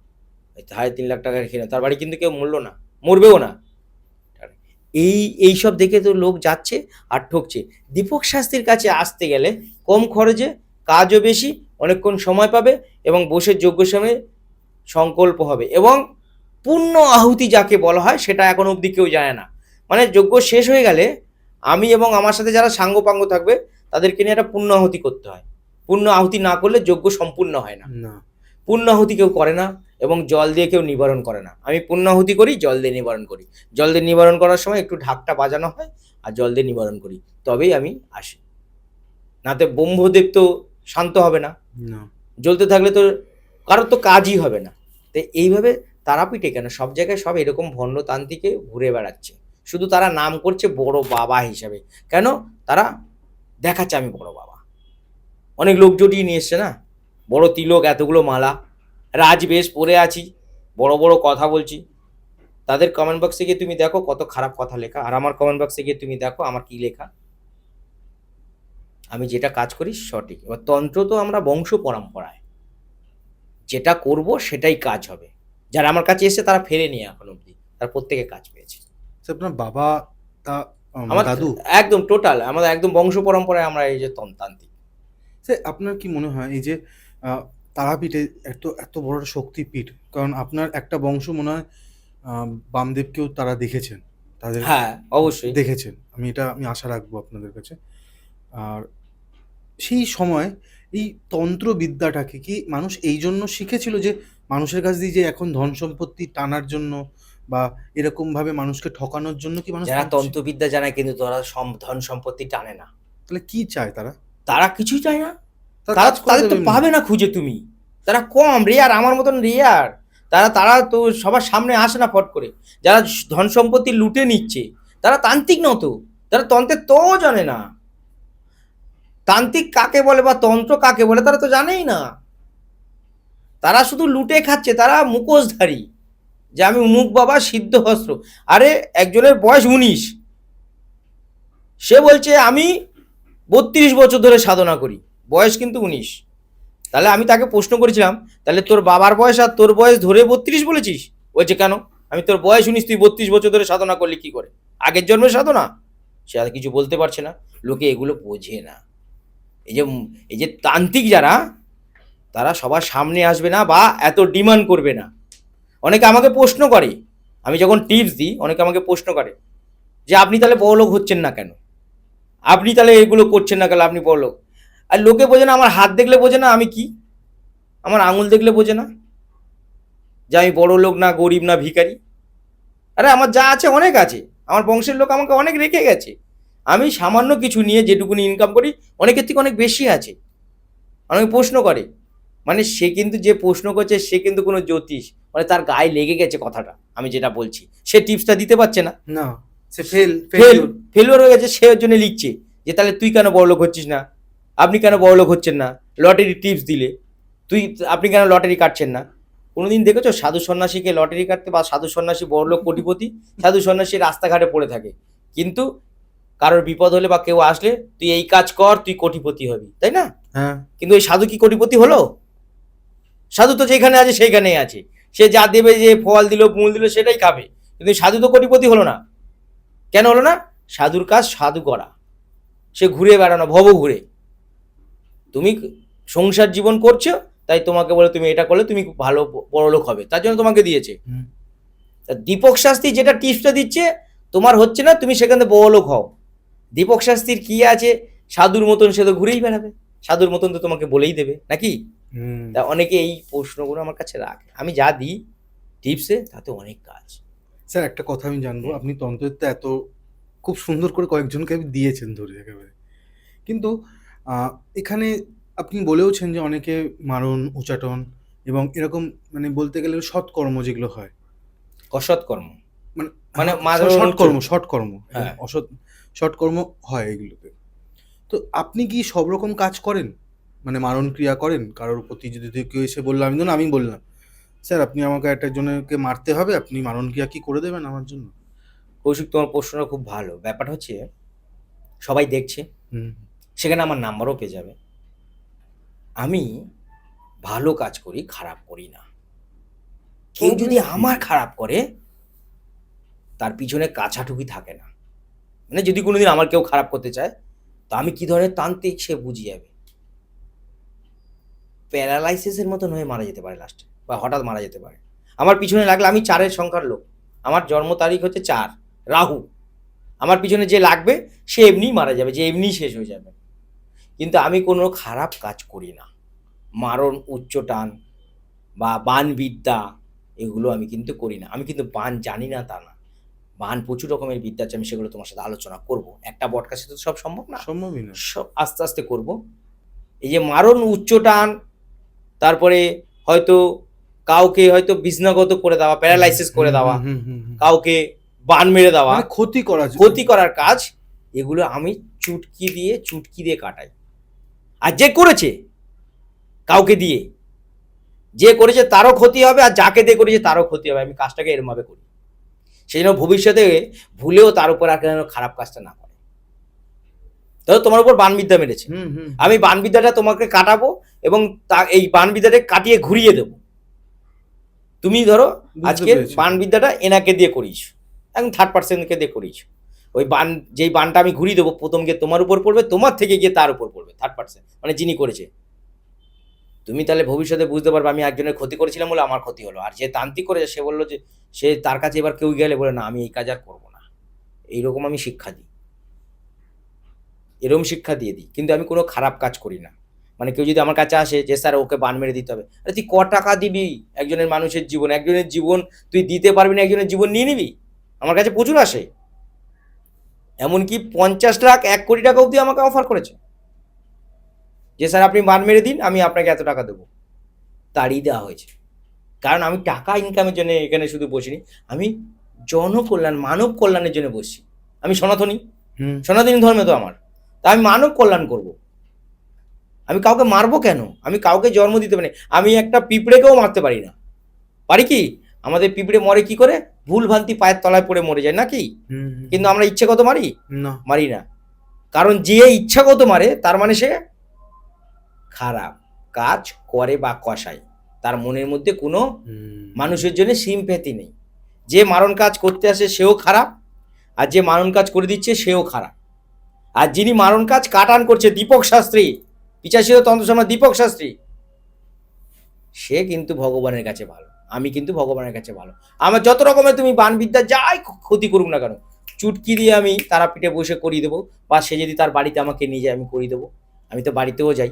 3.5 লাখ টাকা রেখে না, তার বাড়ি কিন্তু কেউ মরলো না, মরবেও না। এইসব দেখে তো লোক যাচ্ছে আর ঠকছে। দীপক শাস্ত্রীর কাছে আসতে গেলে কম খরচে, কাজও বেশি, অনেকক্ষণ সময় পাবে, এবং বসে যজ্ঞ সময়ে সংকল্প হবে, এবং পূর্ণ আহুতি যাকে বলা হয় সেটা এখন অবধি কেউ জানে না। মানে যজ্ঞ শেষ হয়ে গেলে আমি এবং আমার সাথে যারা সাঙ্গপাঙ্গ থাকবে তাদেরকে নিয়ে একটা পূর্ণ আহুতি করতে হয়। পূর্ণ আহুতি না করলে যজ্ঞ সম্পূর্ণ হয় না। পূর্ণ আহুতি কেউ করে না, এবং জল দিয়ে কেউ নিবারণ করে না। আমি পূর্ণ আহুতি করি, জল দিয়ে নিবারণ করি। জল দিয়ে নিবারণ করার সময় একটু ঢাকটা বাজানো হয়, আর জল দিয়ে নিবারণ করি, তবেই আমি আসি। নাতে ব্রহ্মদেব তো শান্ত হবে না, জ্বলতে থাকলে তো কারোর তো কাজই হবে না। তো এইভাবে তারাপীঠে কেন সব জায়গায় সব এরকম ভণ্ডতান্ত্রিকে ঘুরে বেড়াচ্ছে, শুধু তারা নাম করছে বড় বাবা হিসাবে। কেন? তারা দেখাচ্ছে আমি বড় বাবা। অনেক লোক জটিয়ে নিয়ে এসছে না, বড় তিলক, এতগুলো মালা, রাজবেশ পরে আছি, বড় বড় কথা বলছি। তাদের কমেন্ট বক্সে গিয়ে তুমি দেখো কত খারাপ কথা লেখা, আর আমার কমেন্ট বক্সে গিয়ে তুমি দেখো আমার কি লেখা। আমি যেটা কাজ করি সঠিক। এবার তন্ত্র তো আমরা বংশ পরম্পরায় যেটা করব সেটাই কাজ হবে। যারা আমার কাছে এসে তারা ফেরেনি এখন অবধি, তারা প্রত্যেকে কাজ পেয়েছে। স্যার আপনার বাবা তা আমার দাদু, একদম টোটাল আমাদের একদম বংশ পরম্পরায় আমরা এই যে তান্ত্রিক। স্যার আপনার কি মনে হয় এই যে আহ, তারাপীঠে এত এত বড় একটা শক্তিপীঠ, কারণ আপনার একটা বংশ মনে হয় বামদেবকেও তারা দেখেছেন, তাদের হ্যাঁ অবশ্যই। দেখেছেন, আমি আশা রাখবো আপনাদের কাছে। আর সেই সময় এই তন্ত্রবিদ্যাটাকে কি মানুষ এই জন্য শিখেছিল যে মানুষের কাছ দিয়ে যে এখন ধন সম্পত্তি টানার জন্য বা এরকম ভাবে মানুষকে ঠকানোর জন্য কি মানুষ যারা তন্ত্র তন্ত্রবিদ্যা জানায় কিন্তু তারা ধন সম্পত্তি টানে না, তাহলে কি চায় তারা? তারা কিছুই চায় না। তারা তারা কাজ করে তাদের তো দেবে এমনি। পাবে না খুঁজে তুমি, তারা কম রেয়ার, আমার মতন রেয়ার। তারা তারা তো সবার সামনে আসে না ফট করে। যারা ধন সম্পত্তি লুটে নিচ্ছে তারা তান্ত্রিক নত, তারা তন্ত্রের তো জানে না। তান্ত্রিক কাকে বলে বা তন্ত্র কাকে বলে তারা তো জানেই না। তারা শুধু লুটে খাচ্ছে, তারা মুখোশধারী যে আমি উমুক বাবা সিদ্ধ হস্ত্র। আরে একজনের বয়স 19, সে বলছে আমি 32 বছর ধরে সাধনা করি, বয়স কিন্তু 19। তাহলে আমি তাকে প্রশ্ন করেছিলাম, তাহলে তোর বাবার বয়স আর তোর বয়স ধরে 32 বলেছিস? বলছে কেন, আমি তোর বয়স 19, তুই 32 বছর ধরে সাধনা করলি কি করে, আগের জন্মের সাধনা? সে আর কিছু বলতে পারছে না। লোকে এগুলো বোঝে না। এই যে তান্ত্রিক যারা, তারা সবার সামনে আসবে না বা এত ডিমান্ড করবে না। অনেকে আমাকে প্রশ্ন করে, আমি যখন টিপস দিই অনেকে আমাকে প্রশ্ন করে যে আপনি তাহলে বড়লোক হচ্ছেন না কেন, আপনি তাহলে এগুলো করছেন না কেন, আপনি বড়লোক। আর লোকে বোঝে না, আমার হাত দেখলে বোঝে না আমি কি, আমার আঙুল দেখলে বোঝে না যে আমি বড় লোক না গরিব না ভিখারি। আরে আমার যা আছে অনেক আছে, আমার বংশের লোক আমাকে অনেক রেখে গেছে। আমি সামান্য কিছু নিয়ে যেটুকুনি ইনকাম করি অনেকের থেকে অনেক বেশি আছে। অনেকে প্রশ্ন করে, মানে সে কিন্তু যে প্রশ্ন করছে সে কিন্তু কোনো জ্যোতিষ, মানে তার গায়ে লেগে গেছে কথাটা আমি যেটা বলছি, সে টিপসটা দিতে পারছে না। না, সে ফেল ফেলিওর হয়ে গেছে, সে ওর জন্য লিখছে যে তাহলে তুই কেন বড়লোক হচ্ছিস না, আপনি কেন বড়লোক হচ্ছেন না, লটারি টিপস দিলে আপনি কেন লটারি কাটছেন না। কোনোদিন দেখেছো সাধু সন্ন্যাসীকে লটারি কাটতে, বা সাধু সন্ন্যাসী বড়লোক কোটিপতি? সাধু সন্ন্যাসী রাস্তাঘাটে পড়ে থাকে, কিন্তু কারোর বিপদ হলে বা কেউ আসলে তুই এই কাজ কর তুই কোটিপতি হবি, তাই না? হ্যাঁ, কিন্তু ওই সাধু কি কোটিপতি হলো? সাধু তো যেখানে আছে সেইখানেই আছে, সে যা দেবে, যে ফল দিল মূল দিল সেটাই খাবে, কিন্তু সাধু তো কোটিপতি হলো না। কেন হলো না? সাধুর কাজ সাধু করা, সে ঘুরে বেড়ানো ভব ঘুরে। তুমি সংসার জীবন করছো, তাই তোমাকে বলে তুমি এটা করলে তুমি ভালো বড় লোক হবে, তার জন্য তোমাকে দিয়েছে। তা দীপক শাস্ত্রী যেটা টিপসটা দিচ্ছে তোমার হচ্ছে না, তুমি সেখান থেকে বড় লোক হও। দীপক শাস্ত্রীর কি আছে, সাধুর মতন সে তো ঘুরেই বেড়াবে, সাধুর মতন তো তোমাকে বলেই দেবে নাকি? তা অনেকে এই প্রশ্নগুলো আমার কাছে রাখে, আমি যা দিই টিপসে তাতে অনেক কাজ। স্যার একটা কথা আমি জানবো, আপনি তন্ত্রবিদ্যা এত খুব সুন্দর করে কয়েকজনকে আপনি দিয়েছেন ধরে একেবারে, কিন্তু এখানে আপনি বলেওছেন যে অনেকে মারণ উচাটন এবং এরকম মানে বলতে গেলে সৎকর্ম যেগুলো হয়, অসৎ কর্ম মানে মানে সৎকর্ম হ্যাঁ। অসৎ সৎকর্ম হয় এগুলোতে। তো আপনি কি সব রকম কাজ করেন, মানে মারণ ক্রিয়া করেন কারোর প্রতি? যদি কেউ এসে বললো, আমি বললাম স্যার আপনি আমাকে একটা জনকে মারতে হবে, আপনি মারণ ক্রিয়া কি করে দেবেন আমার জন্য? কৌশিক তোমার প্রশ্নটা খুব ভালো। ব্যাপারটা হচ্ছে সবাই দেখছে, সেখানে আমার নাম্বারও পেয়ে যাবে। আমি ভালো কাজ করি, খারাপ করি না। কেউ যদি আমার খারাপ করে তার পিছনে কাছাটুকি থাকে না। মানে যদি কোনোদিন আমার কেউ খারাপ করতে চায়, তো আমি কি ধরনের তান্ত্রিক সে বুঝে যাবে। প্যারালাইসিসের মতন হয়ে মারা যেতে পারে লাস্টে, বা হঠাৎ মারা যেতে পারে। আমার পিছনে লাগলে, আমি 4-এর সংখ্যার লোক, আমার জন্ম তারিখ হচ্ছে 4 রাহু, আমার পিছনে যে লাগবে সে এমনিই মারা যাবে, যে এমনিই শেষ হয়ে যাবে। কিন্তু আমি কোনো খারাপ কাজ করি না। মারণ উচ্চটান বা বানবিদ্যা এগুলো আমি কিন্তু করি না। আমি কিন্তু বান জানি না তা না, বান প্রচুর রকমের বিদ্যা আছে, আমি সেগুলো তোমার সাথে আলোচনা করব। একটা বটকাসে তো সব সম্ভব না, সম্ভবই না। সব আস্তে আস্তে করব। এই যে মারণ উচ্চটান, তারপরে হয়তো কাউকে হয়তো বিঘ্নগত করে দেওয়া, প্যারালাইসিস করে দেওয়া, কাউকে বান মেরে দেওয়া, মানে ক্ষতি করার কাজ, এগুলো আমি চুটকি দিয়ে কাটাই। আর যে করেছে কাউকে দিয়ে, যে করেছে তারও ক্ষতি হবে, আর যাকে দিয়ে করেছে তারও ক্ষতি হবে। আমি কাজটাকে এরমভাবে করি, সেই জন্য ভবিষ্যতে ভুলেও তার উপর আর কেন খারাপ কাজটা না করে। ধরো তোমার উপর বানবিদ্যা মেরেছে, আমি বানবিদ্যাটা তোমাকে কাটাবো এবং এই বানবিদ্যাটা কাটিয়ে ঘুরিয়ে দেবো। তুমি ধরো আজকে বানবিদ্যাটা এনাকে দিয়ে করিস, এখন থার্ড পার্সনকে দিয়ে করিস, ওই বান যেই বানটা আমি ঘুরিয়ে দেবো প্রথম গিয়ে তোমার উপর পড়বে, তোমার থেকে গিয়ে তার উপর পড়বে, থার্ড পার্সন মানে যিনি করেছে। তুমি তাহলে ভবিষ্যতে বুঝতে পারবে আমি একজনের ক্ষতি করেছিলাম বলে আমার ক্ষতি হলো, আর যে তান্ত্রিক করেছে সে বললো যে সে তার কাছে এবার কেউ গেলে বলে না আমি এই কাজ আর করবো না। এইরকম আমি শিক্ষা দিই, এরকম শিক্ষা দিয়ে দিই, কিন্তু আমি কোনো খারাপ কাজ করি না। মানে কেউ যদি আমার কাছে আসে যে স্যার ওকে বান মেরে দিতে হবে, আরে তুই ক টাকা দিবি একজনের মানুষের জীবন, একজনের জীবন তুই দিতে পারবি না, একজনের জীবন নিয়ে নিবি? আমার কাছে প্রচুর আসে, এমনকি 50 লাখ 1 কোটি টাকা অবধি আমাকে অফার করেছে যে স্যার আপনি বান মেরে দিন, আমি আপনাকে এত টাকা দেবো। তাড়িয়ে দেওয়া হয়েছে, কারণ আমি টাকা ইনকামের জন্য এখানে শুধু বসিনি, আমি জনকল্যাণ মানব কল্যাণের জন্য বসছি। আমি সনাতনী, সনাতনী ধর্মে তো আমার, তা আমি মানব কল্যাণ করব। আমি কাউকে মারবো কেন? আমি কাউকে জন্ম দিতে পারি, আমি একটা পিঁপড়েকেও মারতে পারি না। পারি কি? আমাদের পিঁপড়ে মরে কি করে? ভুল ভ্রান্তি পায়ের তলায় পড়ে মরে যায় নাকি? কিন্তু আমরা ইচ্ছাগত মারি না, মারি না। কারণ যে ইচ্ছাগত মারে তার মানে সে খারাপ কাজ করে বা কষায়, তার মনের মধ্যে কোনো মানুষের জন্য সিম্প্যাথি নেই। যে মারণ কাজ করতে আসে সেও খারাপ, আর যে মারণ কাজ করে দিচ্ছে সেও খারাপ। আর যিনি মারণ কাজ কাটান করছে দীপক শাস্ত্রী, পিচাশীয় তন্ত্রসম্রাট দীপক শাস্ত্রী, সে কিন্তু ভগবানের কাছে ভালো, আমি কিন্তু ভগবানের কাছে ভালো। আমার যত রকমের তুমি বানবিদ্যা যাই ক্ষতি করুক না কেন, চুটকি দিয়ে আমি তারাপীঠে বসে করিয়ে দেবো, বা সে যদি তার বাড়িতে আমাকে নিয়ে যায় আমি করিয়ে দেবো। আমি তো বাড়িতেও যাই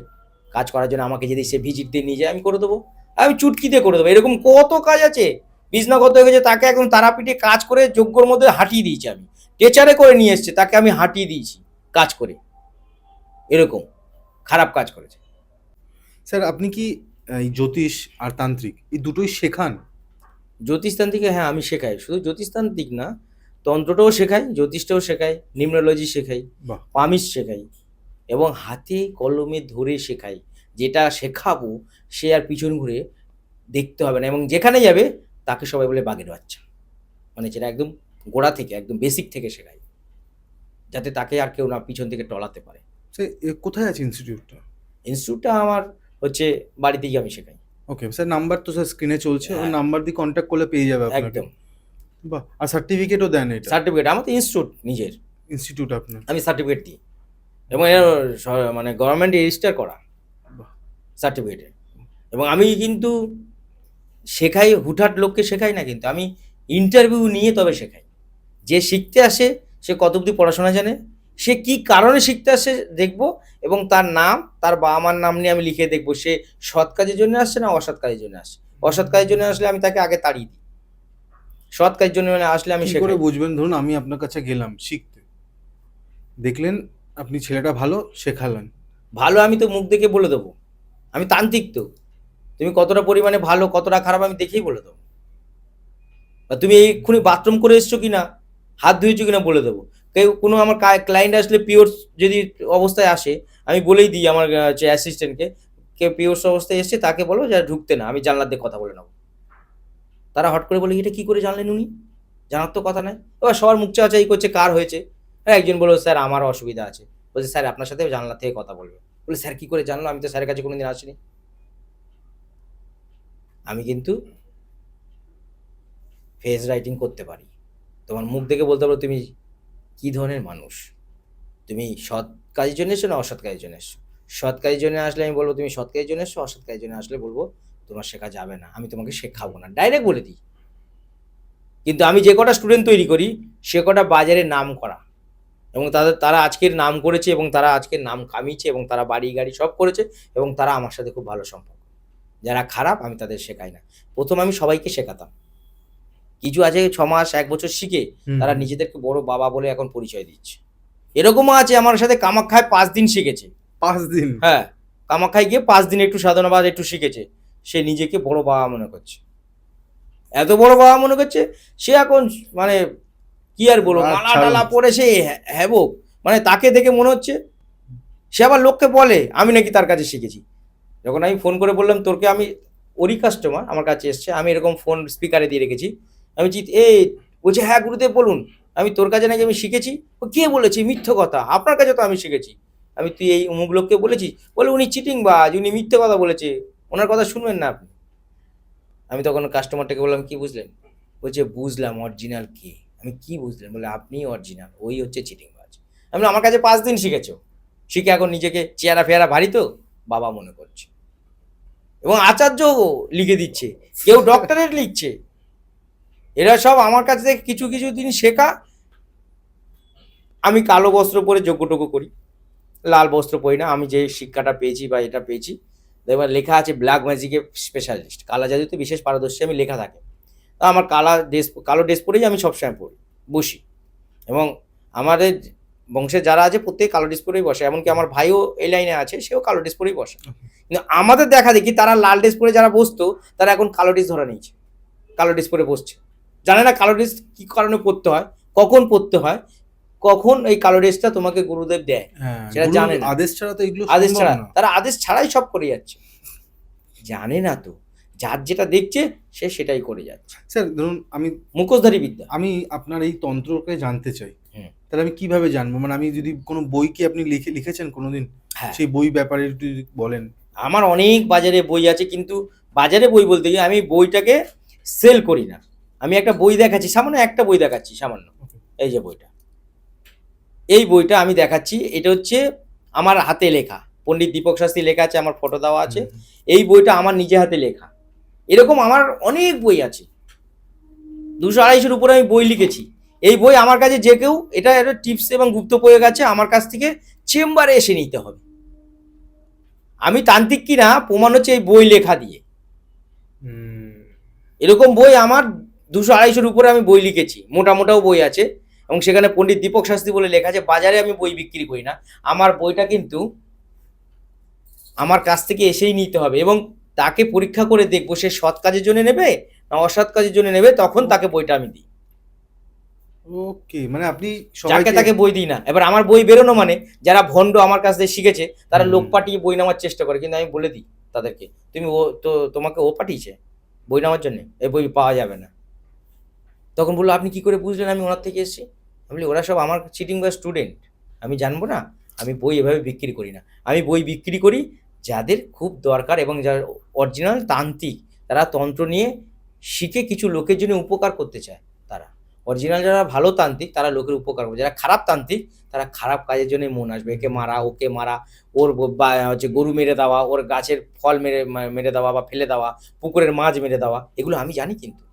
কাজ করার জন্য, আমাকে যদি সে ভিজিট দিয়ে নিয়ে যায় আমি করে দেবো, আমি চুটকি দিয়ে করে দেবো। এরকম কত কাজ আছে, বিষ্ণাগত হয়ে গেছে, তাকে এখন তারাপীঠে কাজ করে যজ্ঞর মধ্যে হাঁটিয়ে দিয়েছি, আমি টেচারে করে নিয়ে এসছে, তাকে আমি হাঁটিয়ে দিয়েছি কাজ করে, এরকম খারাপ কাজ করেছে। স্যার আপনি কি এই জ্যোতিষ আর তান্ত্রিক এই দুটোই শেখান? জ্যোতিষতান্ত্রিকে হ্যাঁ আমি শেখাই, শুধু জ্যোতিষতান্ত্রিক না, তন্ত্রটাও শেখাই, জ্যোতিষটাও শেখাই, নিউমেরোলজি শেখাই, পামিশ শেখাই, এবং হাতে কলমে ধরে শেখাই। যেটা শেখাবো সে আর পিছন ঘুরে দেখতে হবে না, এবং যেখানে যাবে তাকে সবাই বলে বাঘের বাচ্চা, মানে যেটা একদম গোড়া থেকে একদম বেসিক থেকে শেখাই, যাতে তাকে আর কেউ না পিছন থেকে টলাতে পারে। কোথায় আছে ইনস্টিটিউটটা? ইনস্টিটিউটটা আমার হচ্ছে বাড়িতেই আমি শেখাই। ওকে স্যার, নাম্বার তো স্যার স্ক্রিনে চলছে, ওই নাম্বার দিয়ে কন্ট্যাক্ট করলে পেয়ে যাবে আপনাকে। একদম। বাহ, আর সার্টিফিকেটও দেন? এটা সার্টিফিকেট আমার তো ইনস্টিটিউট, নিজের ইনস্টিটিউট আপনার? আমি সার্টিফিকেট দিই, এবং এর মানে গভর্নমেন্ট রেজিস্টার করা সার্টিফিকেটে। এবং আমি কিন্তু শেখাই, হুটহাট লোককে শেখাই না, কিন্তু আমি ইন্টারভিউ নিয়ে তবে শেখাই। যে শিখতে আসে সে কত অবধি পড়াশোনা জানে, সে কি কারণে শিখতে আসে দেখবো, এবং তার নাম, তার বাবা মার নাম নিয়ে আমি লিখে দেখবো সে সৎ কাজের জন্য আসছে না অসৎ কাজের জন্য আসছে। অসৎ কাজের জন্য আসলে আমি তাকে আগে তাড়িয়ে দিই, সৎ কাজের জন্য আসলে আমি কি করে বুঝবেন? ধরুন আমি আপনার কাছে গেলাম শিখতে, দেখলেন আপনি ছেলেটা ভালো, শেখালেন ভালো, আমি তো মুখ দেখে বলে দেবো, আমি তান্ত্রিক তো, তুমি কতটা পরিমাণে ভালো কতটা খারাপ আমি দেখেই বলে দেবো। বা তুমি এক্ষুনি বাথরুম করে এসছো কিনা, হাত ধুয়েছো কিনা বলে দেবো। কেউ কোনো আমার ক্লায়েন্ট আসলে পিওর যদি অবস্থায় আসে আমি বলেই দিই আমার যে অ্যাসিস্ট্যান্টকে, কেউ পিওর অবস্থায় এসছে তাকে বলো যে ঢুকতে না, আমি জানলার দিয়ে কথা বলে নেবো। তারা হট করে বলে এটা কি করে জানলেন উনি, জানার তো কথা নাই। এবার সবার মুখ চাওয়াচাই করছে কার হয়েছে, হ্যাঁ একজন বললো স্যার আমার অসুবিধা আছে, বলছে স্যার আপনার সাথে জানলা থেকে কথা বলবে, বলে স্যার কি করে জানলো, আমি তো স্যারের কাছে কোনোদিন আসিনি। আমি কিন্তু ফেস রাইটিং করতে পারি, তোমার মুখ দেখে বলতে পারো তুমি কী ধরনের মানুষ, তুমি সৎ কাজের জন্য এসছো না অসৎ কাজের জন্য এসছো। সৎ কাজের জন্য আসলে আমি বলবো তুমি সৎ কাজের জন্য এসছো, অসৎ কাজের জন্য আসলে বলবো তোমার শেখা যাবে না, আমি তোমাকে শেখাবো না, ডাইরেক্ট বলে দিই। কিন্তু আমি যে কটা স্টুডেন্ট তৈরি করি সে কটা বাজারে নাম করা, এবং তারা আজকের নাম করেছে, এবং তারা আজকের নাম কামিয়েছে, এবং তারা বাড়ি গাড়ি সব করেছে, এবং তারা আমার সাথে খুব ভালো সম্পর্ক। যারা খারাপ আমি তাদের শেখাই না, প্রথম আমি সবাইকে শেখাতাম, কিছু আছে 6 মাস 1 বছর শিখে তারা নিজেদেরকে বড় বাবা বলে এখন পরিচয় দিচ্ছে। এরকমও আছে আমার সাথে কামাখ্যায় 5 দিন শিখেছে। 5 দিন? হ্যাঁ, কামাখ্যায় গিয়ে 5 দিন একটু সাধনাবাদ একটু শিখেছে, সে নিজেকে বড় বাবা মনে করছে, এত বড় বাবা মনে করছে সে এখন, মানে কি আর বলবো, মালা টালা পরে সে হ্যাবক, মানে তাকে দেখে মনে হচ্ছে সে আবার লোককে বলে আমি নাকি তার কাছে শিখেছি। যখন আমি ফোন করে বললাম তোরকে আমি, ওরই কাস্টমার আমার কাছে এসছে, আমি এরকম ফোন স্পিকারে দিয়ে রেখেছি, আমি এই বলছে হ্যাঁ গুরুদেব বলুন, আমি তোর কাছে নাকি আমি শিখেছি। ও কে বলেছি, মিথ্যে কথা, আপনার কাছে তো আমি শিখেছি। আমি তুই এই অমুক লোককে বলেছিস? বলে উনি চিটিং বাজ, উনি মিথ্যে কথা বলেছে, ওনার কথা শুনবেন না আপনি। আমি তখন কাস্টমারটাকে বললাম কি বুঝলেন? বলছে বুঝলাম অরিজিনাল কে। আমি কি বুঝলেন? বলে আপনি অরিজিনাল, ওই হচ্ছে চিটিং বাজ। আমি বললাম, আমার কাছে 5 দিন শিখেছো, শিখে এখন নিজেকে চেহারা ফেয়ারা ভারী তো বাবা মনে করছে, এবং আচার্য লিখে দিচ্ছে, কেউ ডক্টরেট লিখছে। এরা সব আমার কাছ থেকে কিছু কিছু দিন শেখা। আমি কালো বস্ত্র পরে যজ্ঞটজ্ঞ করি, লাল বস্ত্র পরি না। আমি যে শিক্ষাটা পেয়েছি বা এটা পেয়েছি, এবার লেখা আছে ব্ল্যাক ম্যাজিকের স্পেশালিস্ট, কালা জাদুতে বিশেষ পারদর্শী আমি, লেখা থাকে। তা আমার কালো ড্রেস পরেই আমি সবসময় পড়ি, বসি। এবং আমাদের বংশের যারা আছে প্রত্যেকে কালো ড্রেস পরেই বসে, এমনকি আমার ভাইও এই লাইনে আছে, সেও কালো ড্রেস পরেই বসে। কিন্তু আমাদের দেখা দেখি তারা লাল ড্রেস পরে যারা বসতো, তারা এখন কালো ড্রেস ধরা নিয়েছে, কালো ড্রেস পরে বসছে। জানে না কালো ড্রেস কী কারণে পরতে হয়, কখন পরতে হয়, কখন এই কালো ড্রেসটা তোমাকে গুরুদেব দেয়, সেটা জানে না। আদেশ ছাড়া তো এগুলো আদেশ সম্ভব ছাড়া, না। তারা আদেশ ছাড়াই সব করে যাচ্ছে, জানে না তো। যার যেটা দেখছে সে সেটাই করে যাচ্ছে, স্যার ধরুন মুখোশধারী বিদ্যা। আমি আপনার এই তন্ত্রকে জানতে চাই, হুম। তাহলে আমি কিভাবে জানবো? মানে আমি যদি কোনো বই কি আপনি লিখেছেন কোনোদিন, হ্যাঁ, সেই বই ব্যাপারে একটু যদি বলেন। আমার অনেক বাজারে বই আছে, কিন্তু বাজারে বই বলতে গিয়ে আমি বইটাকে সেল করি না। আমি একটা বই দেখাচ্ছি, সামান্য একটা বই দেখাচ্ছি, সামান্য। এই যে বইটা, এই বইটা আমি দেখাচ্ছি, এটা হচ্ছে আমার হাতে লেখা, পণ্ডিত দীপক শাস্ত্রী লেখা আছে, আমার ফটো দেওয়া আছে। এই বইটা আমার নিজে হাতে লেখা। এরকম আমার অনেক বই আছে, 200-250-এর উপরে আমি বই লিখেছি। এই বই আমার কাছে যে কেউ, এটা একটা টিপস এবং গুপ্ত প্রয়োগ আছে, আমার কাছ থেকে চেম্বারে এসে নিতে হবে। আমি তান্ত্রিক কিনা প্রমাণ হচ্ছে এই বই লেখা দিয়ে। এরকম বই আমার 200-250-এর উপরে আমি বই লিখেছি, মোটা মোটাও বই আছে, এবং সেখানে পণ্ডিত দীপক শাস্ত্রী বলে লেখা আছে। বাজারে আমি বই বিক্রি করি না, আমার বইটা কিন্তু আমার কাছ থেকে এসেই নিতে হবে, এবং তাকে পরীক্ষা করে দেখবো সে সৎ কাজের জন্য নেবে না অসৎ কাজের জন্য নেবে, তখন তাকে বইটা আমি দিই। ওকে, মানে আপনি যাকে তাকে বই দিই না। এবার আমার বই বেরোনো মানে যারা ভণ্ড আমার কাছ থেকে শিখেছে, তারা লোক পাঠিয়ে বই নেওয়ার চেষ্টা করে, কিন্তু আমি বলে দিই তাদেরকে, তুমি তোমাকে ও পাঠিয়েছে বই নেওয়ার জন্য, এই বই পাওয়া যাবে না। তখন বললো আপনি কি করে বুঝলেন আমি ওনার থেকে এসেছি? আমি বলি ওরা সব আমার চিটিং বা স্টুডেন্ট, আমি জানবো না? আমি বই এভাবে বিক্রি করি না, আমি বই বিক্রি করি যাদের খুব দরকার, এবং যারা অরিজিনাল তান্ত্রিক, তারা তন্ত্র নিয়ে শিখে কিছু লোকের জন্য উপকার করতে চায়। তারা অরিজিনাল, যারা ভালো তান্ত্রিক তারা লোকের উপকার করবে। যারা খারাপ তান্ত্রিক তারা খারাপ কাজের জন্য মন আসবে, একে মারা ওকে মারা, ওর হচ্ছে গরু মেরে দেওয়া, ওর গাছের ফল মেরে দেওয়া বা ফেলে দেওয়া, পুকুরের মাছ মেরে দেওয়া, এগুলো আমি জানি। কিন্তু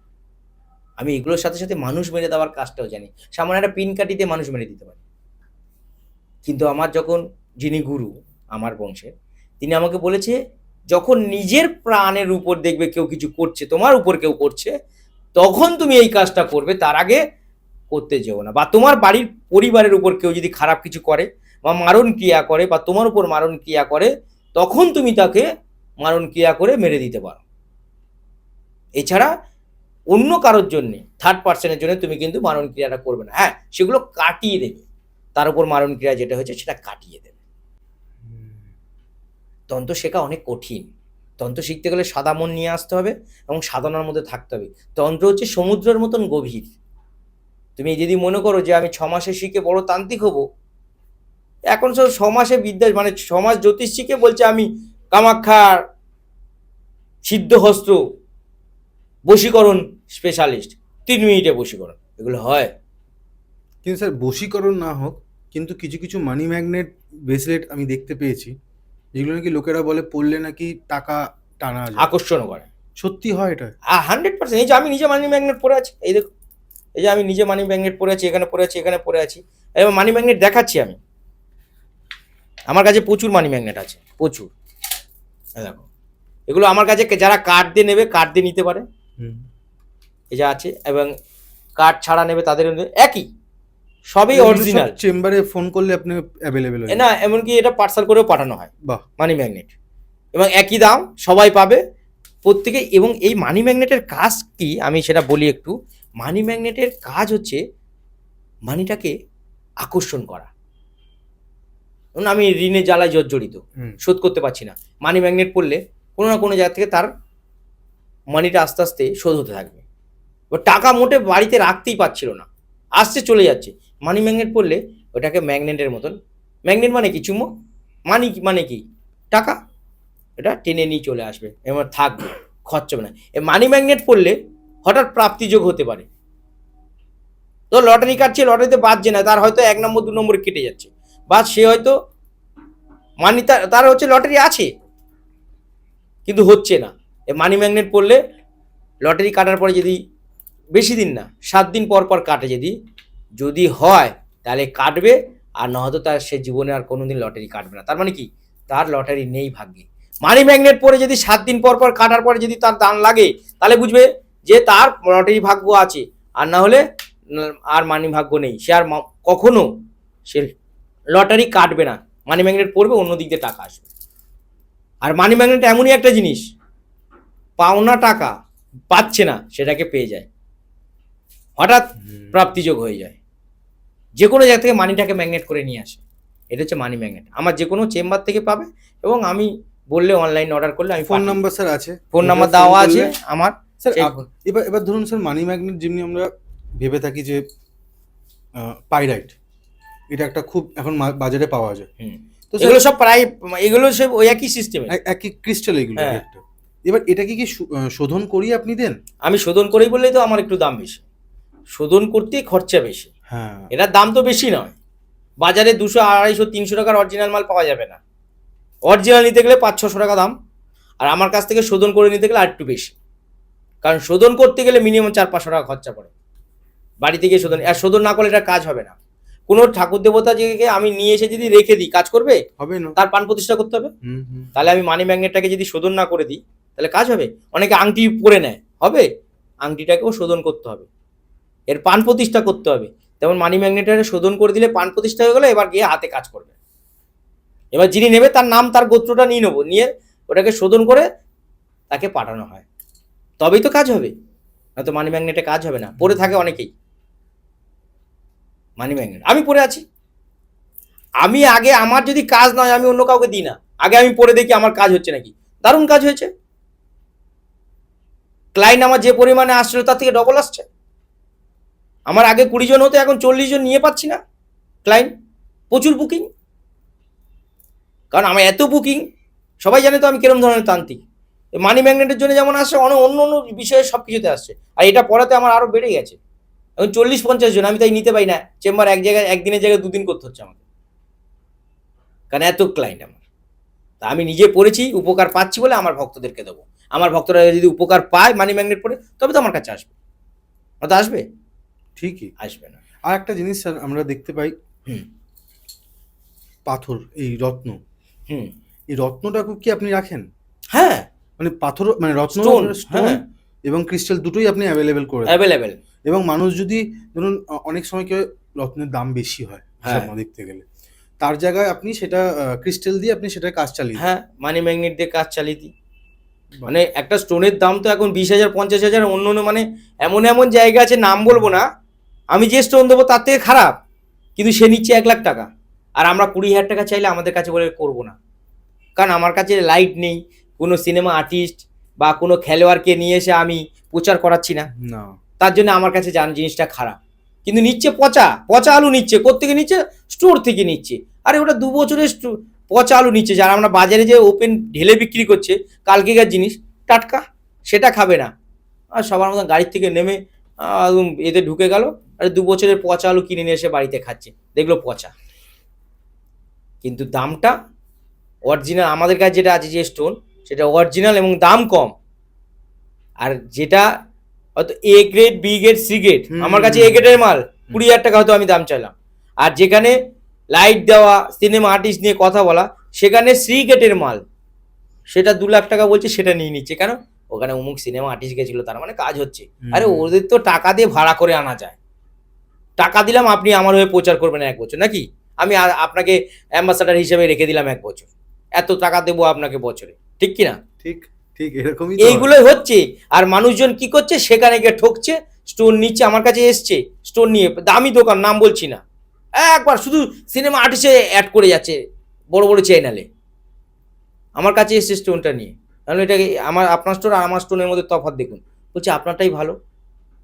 আমি এগুলোর সাথে সাথে মানুষ মেরে দেওয়ার কাজটাও জানি। সামান্য একটা পিন কাটিতে মানুষ মেরে দিতে পারি। কিন্তু আমার যখন, যিনি গুরু আমার বংশের, তিনি আমাকে বলেছে যখন নিজের প্রাণের উপর দেখবে কেউ কিছু করছে, তোমার উপর কেউ করছে, তখন তুমি এই কাজটা করবে, তার আগে করতে যেও না। বা তোমার বাড়ির পরিবারের উপর কেউ যদি খারাপ কিছু করে বা মারণ ক্রিয়া করে, বা তোমার উপর মারণ ক্রিয়া করে, তখন তুমি তাকে মারণ ক্রিয়া করে মেরে দিতে পারো। এছাড়া অন্য কারোর জন্য, থার্ড পার্সনের জন্য তুমি কিন্তু মারণ ক্রিয়াটা করবে না। হ্যাঁ, সেগুলো কাটিয়ে দেবে, তার উপর মারণ ক্রিয়া যেটা হয়েছে সেটা কাটিয়ে দেবে। তন্ত্র শেখা অনেক কঠিন। তন্ত্র শিখতে গেলে সাদা মন নিয়ে আসতে হবে এবং সাধনার মধ্যে থাকতে হবে। তন্ত্র হচ্ছে সমুদ্রের মতন গভীর। তুমি যদি মনে করো যে আমি 6 মাসে শিখে বড় তান্ত্রিক হব, এখন সব 6 মাসে বিদ্যা, মানে 6 মাস জ্যোতিষ শিখে বলছে আমি কামাখ্যার সিদ্ধহস্ত বশীকরণ স্পেশালিস্ট, 3 মিনিটে বশীকরণ, এগুলো হয়? কিন্তু স্যার বশীকরণ না হোক, কিন্তু কিছু কিছু মানি ম্যাগনেট ব্রেসলেট আমি দেখতে পেয়েছি, যেগুলো নাকি লোকেরা বলে পড়লে নাকি টাকা টানা যায়, আকর্ষণ করে। সত্যি হয় এটা? 100%। এই যে আমি নিজে মানি ম্যাগনেট পরে আছি, এই দেখো, এই যে আমি নিজে মানি ম্যাগনেট পরে আছি, এখানে পরে আছি, এখানে পরে আছি, এবার মানি ম্যাগনেট দেখাচ্ছি আমি। আমার কাছে প্রচুর মানি ম্যাগনেট আছে, প্রচুর। দেখো, এগুলো আমার কাছে যারা কার্ড দিয়ে নেবে, কার্ড দিয়ে নিতে পারে, এই যে আছে, এবং কার্ড ছাড়া নেবে তাদের একই, সবই অরিজিনাল। চেম্বারে ফোন করলে আপনি অ্যাভেলেবেল হয় না, এমনকি এটা পার্সেল করেও পাঠানো হয়। বাহ, মানি ম্যাগনেট, এবং একই দাম, সবাই পাবে প্রত্যেকে। এবং এই মানি ম্যাগনেটের কাজ কি আমি সেটা বলি একটু। মানি ম্যাগনেটের কাজ হচ্ছে মানিটাকে আকর্ষণ করা। ধরুন আমি ঋণের জ্বালায় জর্জরিত, শোধ করতে পারছি না, মানি ম্যাগনেট পড়লে কোনো না কোনো জায়গা থেকে তার মানিটা আস্তে আস্তে শোধ হতে থাকবে। এবার টাকা মোটে বাড়িতে রাখতেই পারছিল না, আসছে চলে যাচ্ছে। মানি ম্যাগনেট পড়লে ওটাকে ম্যাগনেটের মতন, ম্যাগনেট মানে কি চুম্বক, মানি মানে কি টাকা, এটা টেনে নিয়ে চলে আসবে এবং থাকবে, খরচ হবে না। এই মানি ম্যাগনেট পড়লে হঠাৎ প্রাপ্তিযোগ হতে পারে। তো লটারি কাটছে, লটারিতে বাজছে না, তার হয়তো 1 নম্বর 2 নম্বরে কেটে যাচ্ছে, বা সে হয়তো মানি তার হচ্ছে লটারি আছে কিন্তু হচ্ছে না। এই মানি ম্যাগনেট পড়লে লটারি কাটার পরে যদি বেশি দিন না 7 দিন পর পর কাটে, যদি হয় তাহলে কাটবে, আর না হয়তো তার সে জীবনে আর কোনোদিন লটারি কাটবে না। তার মানে কি, তার লটারি নেই ভাগ্যে। মানি ম্যাগনেট পরে যদি 7 দিন পর পর কাটার পরে যদি তার দান লাগে, তাহলে বুঝবে যে তার লটারি ভাগ্য আছে, আর না হলে আর মানি ভাগ্য নেই, সে আর কখনো সে লটারি কাটবে না। মানি ম্যাগনেট পড়বে, অন্য দিক দিয়ে টাকা আসবে। আর মানি ম্যাগনেট এমনই একটা জিনিস, পাওনা টাকা পাচ্ছে না, সেটাকে পেয়ে যায়, হঠাৎ প্রাপ্তিযোগ হয়ে যায়, যে কোনো জায়গা থেকে মানিটাকে ম্যাগনেট করে নিয়ে আসে। এটা হচ্ছে মানি ম্যাগনেট। আমার যে কোনো চেম্বার থেকে পাবে, এবং আমি বললে অনলাইন অর্ডার করলে আমি ফোন নাম্বার স্যার আছে, ফোন নাম্বার দেওয়া আছে আমার স্যার। এবার ধরুন স্যার, মানি ম্যাগনেট যেমনি আমরা ভেবে থাকি যে পাইরাইট, এটা একটা খুব এখন বাজারে পাওয়া যায়, তো এগুলো সব প্রায় এগুলো সব ওই একই সিস্টেমে, একই ক্রিস্টাল এগুলো। এবার এটা কি শোধন করি আপনি দেন? আমি শোধন করি বললেই তো আমার একটু দাম বেশি, শোধন করতে খরচা বেশি। হ্যাঁ, এটার দাম তো বেশি নয়, বাজারে 200, 250, 300 টাকার অরিজিনাল মাল পাওয়া যাবে না। অরিজিনাল নিতে গেলে 500-600 টাকা দাম, আর আমার কাছ থেকে শোধন করে নিতে গেলে আর একটু বেশি, কারণ শোধন করতে গেলে মিনিমাম 400-500 টাকা খরচা পড়ে বাড়ি থেকে শোধন। আর শোধন না করলে এটা কাজ হবে না। কোনো ঠাকুর দেবতা যে আমি নিয়ে এসে যদি রেখে দিই, কাজ করবে? হবে না, তার প্রাণ প্রতিষ্ঠা করতে হবে। তাহলে আমি মানি ম্যাগনেটটাকে যদি শোধন না করে দিই, তাহলে কাজ হবে? অনেকে আংটি পরে নেয়, হবে? আংটিটাকেও শোধন করতে হবে, এর প্রাণ প্রতিষ্ঠা করতে হবে। তেমন মানি ম্যাগনেটটাকে শোধন করে দিলে প্রাণ প্রতিষ্ঠা হয়ে গেলে, এবার গিয়ে হাতে কাজ করবে। এবার যিনি নেবে তার নাম, তার গোত্রটা নিয়ে নেবো, নিয়ে ওটাকে শোধন করে তাকে পাঠানো হয়, তবেই তো কাজ হবে, না তো মানি ম্যাগনেটে কাজ হবে না। পড়ে থাকে অনেকেই মানি ম্যাগনেট, আমি পড়ে আছি। আমি আগে আমার যদি কাজ নয়, আমি অন্য কাউকে দিই না, আগে আমি পড়ে দেখি আমার কাজ হচ্ছে নাকি। দারুণ কাজ হয়েছে, ক্লায়েন্ট আমার যে পরিমাণে আসছিল তার থেকে ডবল আসছে। আমার আগে 20 জন হতো, এখন 40 জন নিয়ে পাচ্ছি না ক্লায়েন্ট, প্রচুর বুকিং। কারণ আমার এত বুকিং, সবাই জানে তো আমি কিরম ধরনের তান্ত্রিক। মানি ম্যাগনেটের জন্য যেমন আসছে, অন্য অন্য বিষয়ে সব কিছুতে আসছে, আর এটা পড়াতে আমার আরো বেড়ে গেছে। এখন 40-50 জন, আমি তাই নিতে পারি না চেম্বার, এক জায়গায় একদিনের জায়গায় 2 দিন করতে হচ্ছে আমাকে, কারণ এত ক্লায়েন্ট আমার। তা আমি নিজে পড়েছি, উপকার পাচ্ছি বলে আমার ভক্তদেরকে দেবো। আমার ভক্তরা যদি উপকার পায় মানি ম্যাগনেট পড়ে, তবে তো আমার কাছে আসবে, তো আসবে, ঠিকই আসবে না। আর একটা জিনিস স্যার আমরা দেখতে পাই, পাথর, এই রত্ন, এই রত্নটা কি আপনি রাখেন? হ্যাঁ, মানে পাথর, মানে রত্ন, স্টোন এবং ক্রিস্টাল দুটোই আপনি অ্যাভেলেবেল করে দেন। অ্যাভেলেবেল। এবং মানুষ যদি ধরুন অনেক সময় কেউ রত্নের দাম বেশি হয় দেখতে গেলে, তার জায়গায় আপনি সেটা ক্রিস্টাল দিয়ে আপনি সেটা কাজ চালিয়ে, হ্যাঁ, মানি ম্যাগনেট দিয়ে কাজ চালিয়ে দিই। মানে একটা স্টোনের দাম তো এখন 20,000, 50,000, অন্য অন্য মানে এমন এমন জায়গা আছে, নাম বলবো না। আমি যে স্টোন দেবো তার থেকে খারাপ, কিন্তু সে নিচ্ছে 1 লাখ টাকা, আর আমরা 20,000 টাকা চাইলে আমাদের কাছে বলে করবো না, কারণ আমার কাছে লাইট নেই, কোনো সিনেমা আর্টিস্ট বা কোনো খেলোয়াড়কে নিয়ে এসে আমি প্রচার করাচ্ছি না, তার জন্য আমার কাছে জিনিসটা খারাপ। কিন্তু নিচ্ছে পচা পচা আলু নিচ্ছে, কোত্থেকে নিচ্ছে? স্টোর থেকে নিচ্ছে। আরে ওটা 2 বছরের পচা আলু নিচ্ছে, যারা আমরা বাজারে যে ওপেন ঢেলে বিক্রি করছে কালকেকার জিনিস, টাটকা, সেটা খাবে না। আর সবার মতন গাড়ির থেকে নেমে এতে ঢুকে গেল, আর 2 বছরের পচা আলু কিনে নিয়ে এসে বাড়িতে খাচ্ছে, দেখলো পচা। কিন্তু দামটা অরিজিনাল, আমাদের কাছে যেটা আছে যে স্টোন, সেটা অরিজিনাল এবং দাম কম। আর যেটা হয়তো A grade, B grade, C grade, আমার কাছে A গ্রেডের মাল 20,000 টাকা হয়তো আমি দাম চাইলাম, আর যেখানে লাইট দেওয়া, সিনেমা আর্টিস্ট নিয়ে কথা বলা, সেখানে C গ্রেডের মাল সেটা 2 লাখ টাকা বলছে, সেটা নিয়ে নিচ্ছে। কেন? ওখানে অমুক সিনেমা আর্টিস্ট গেছিল, তার মানে কাজ হচ্ছে। আরে ওদের তো টাকা দিয়ে ভাড়া করে আনা যায়, টাকা দিলাম, আপনি আমার হয়ে প্রচার করবেন 1 বছর, নাকি আমি আপনাকে অ্যাম্বাসাডার হিসেবে রেখে দিলাম 1 বছর, এত টাকা দেবো আপনাকে বছরে, ঠিক কিনা? ঠিক ঠিক, এরকমই এইগুলোই হচ্ছে। আর মানুষজন কি করছে, সেখানে গিয়ে ঠকছে, স্টোন নিচ্ছে। আমার কাছে এসছে স্টোন নিয়ে, দামি দোকান, নাম বলছি না, একবার শুধু সিনেমা আর্টিস্টে অ্যাড করে যাচ্ছে, বড় বড় চ্যানেলে আমার কাছে এসে স্টোনটা নিয়ে, তাহলে এটাকে আপনার স্টোর আর আমার স্টোনের মধ্যে তফাৎ দেখুন। বলছে আপনারটাই ভালো,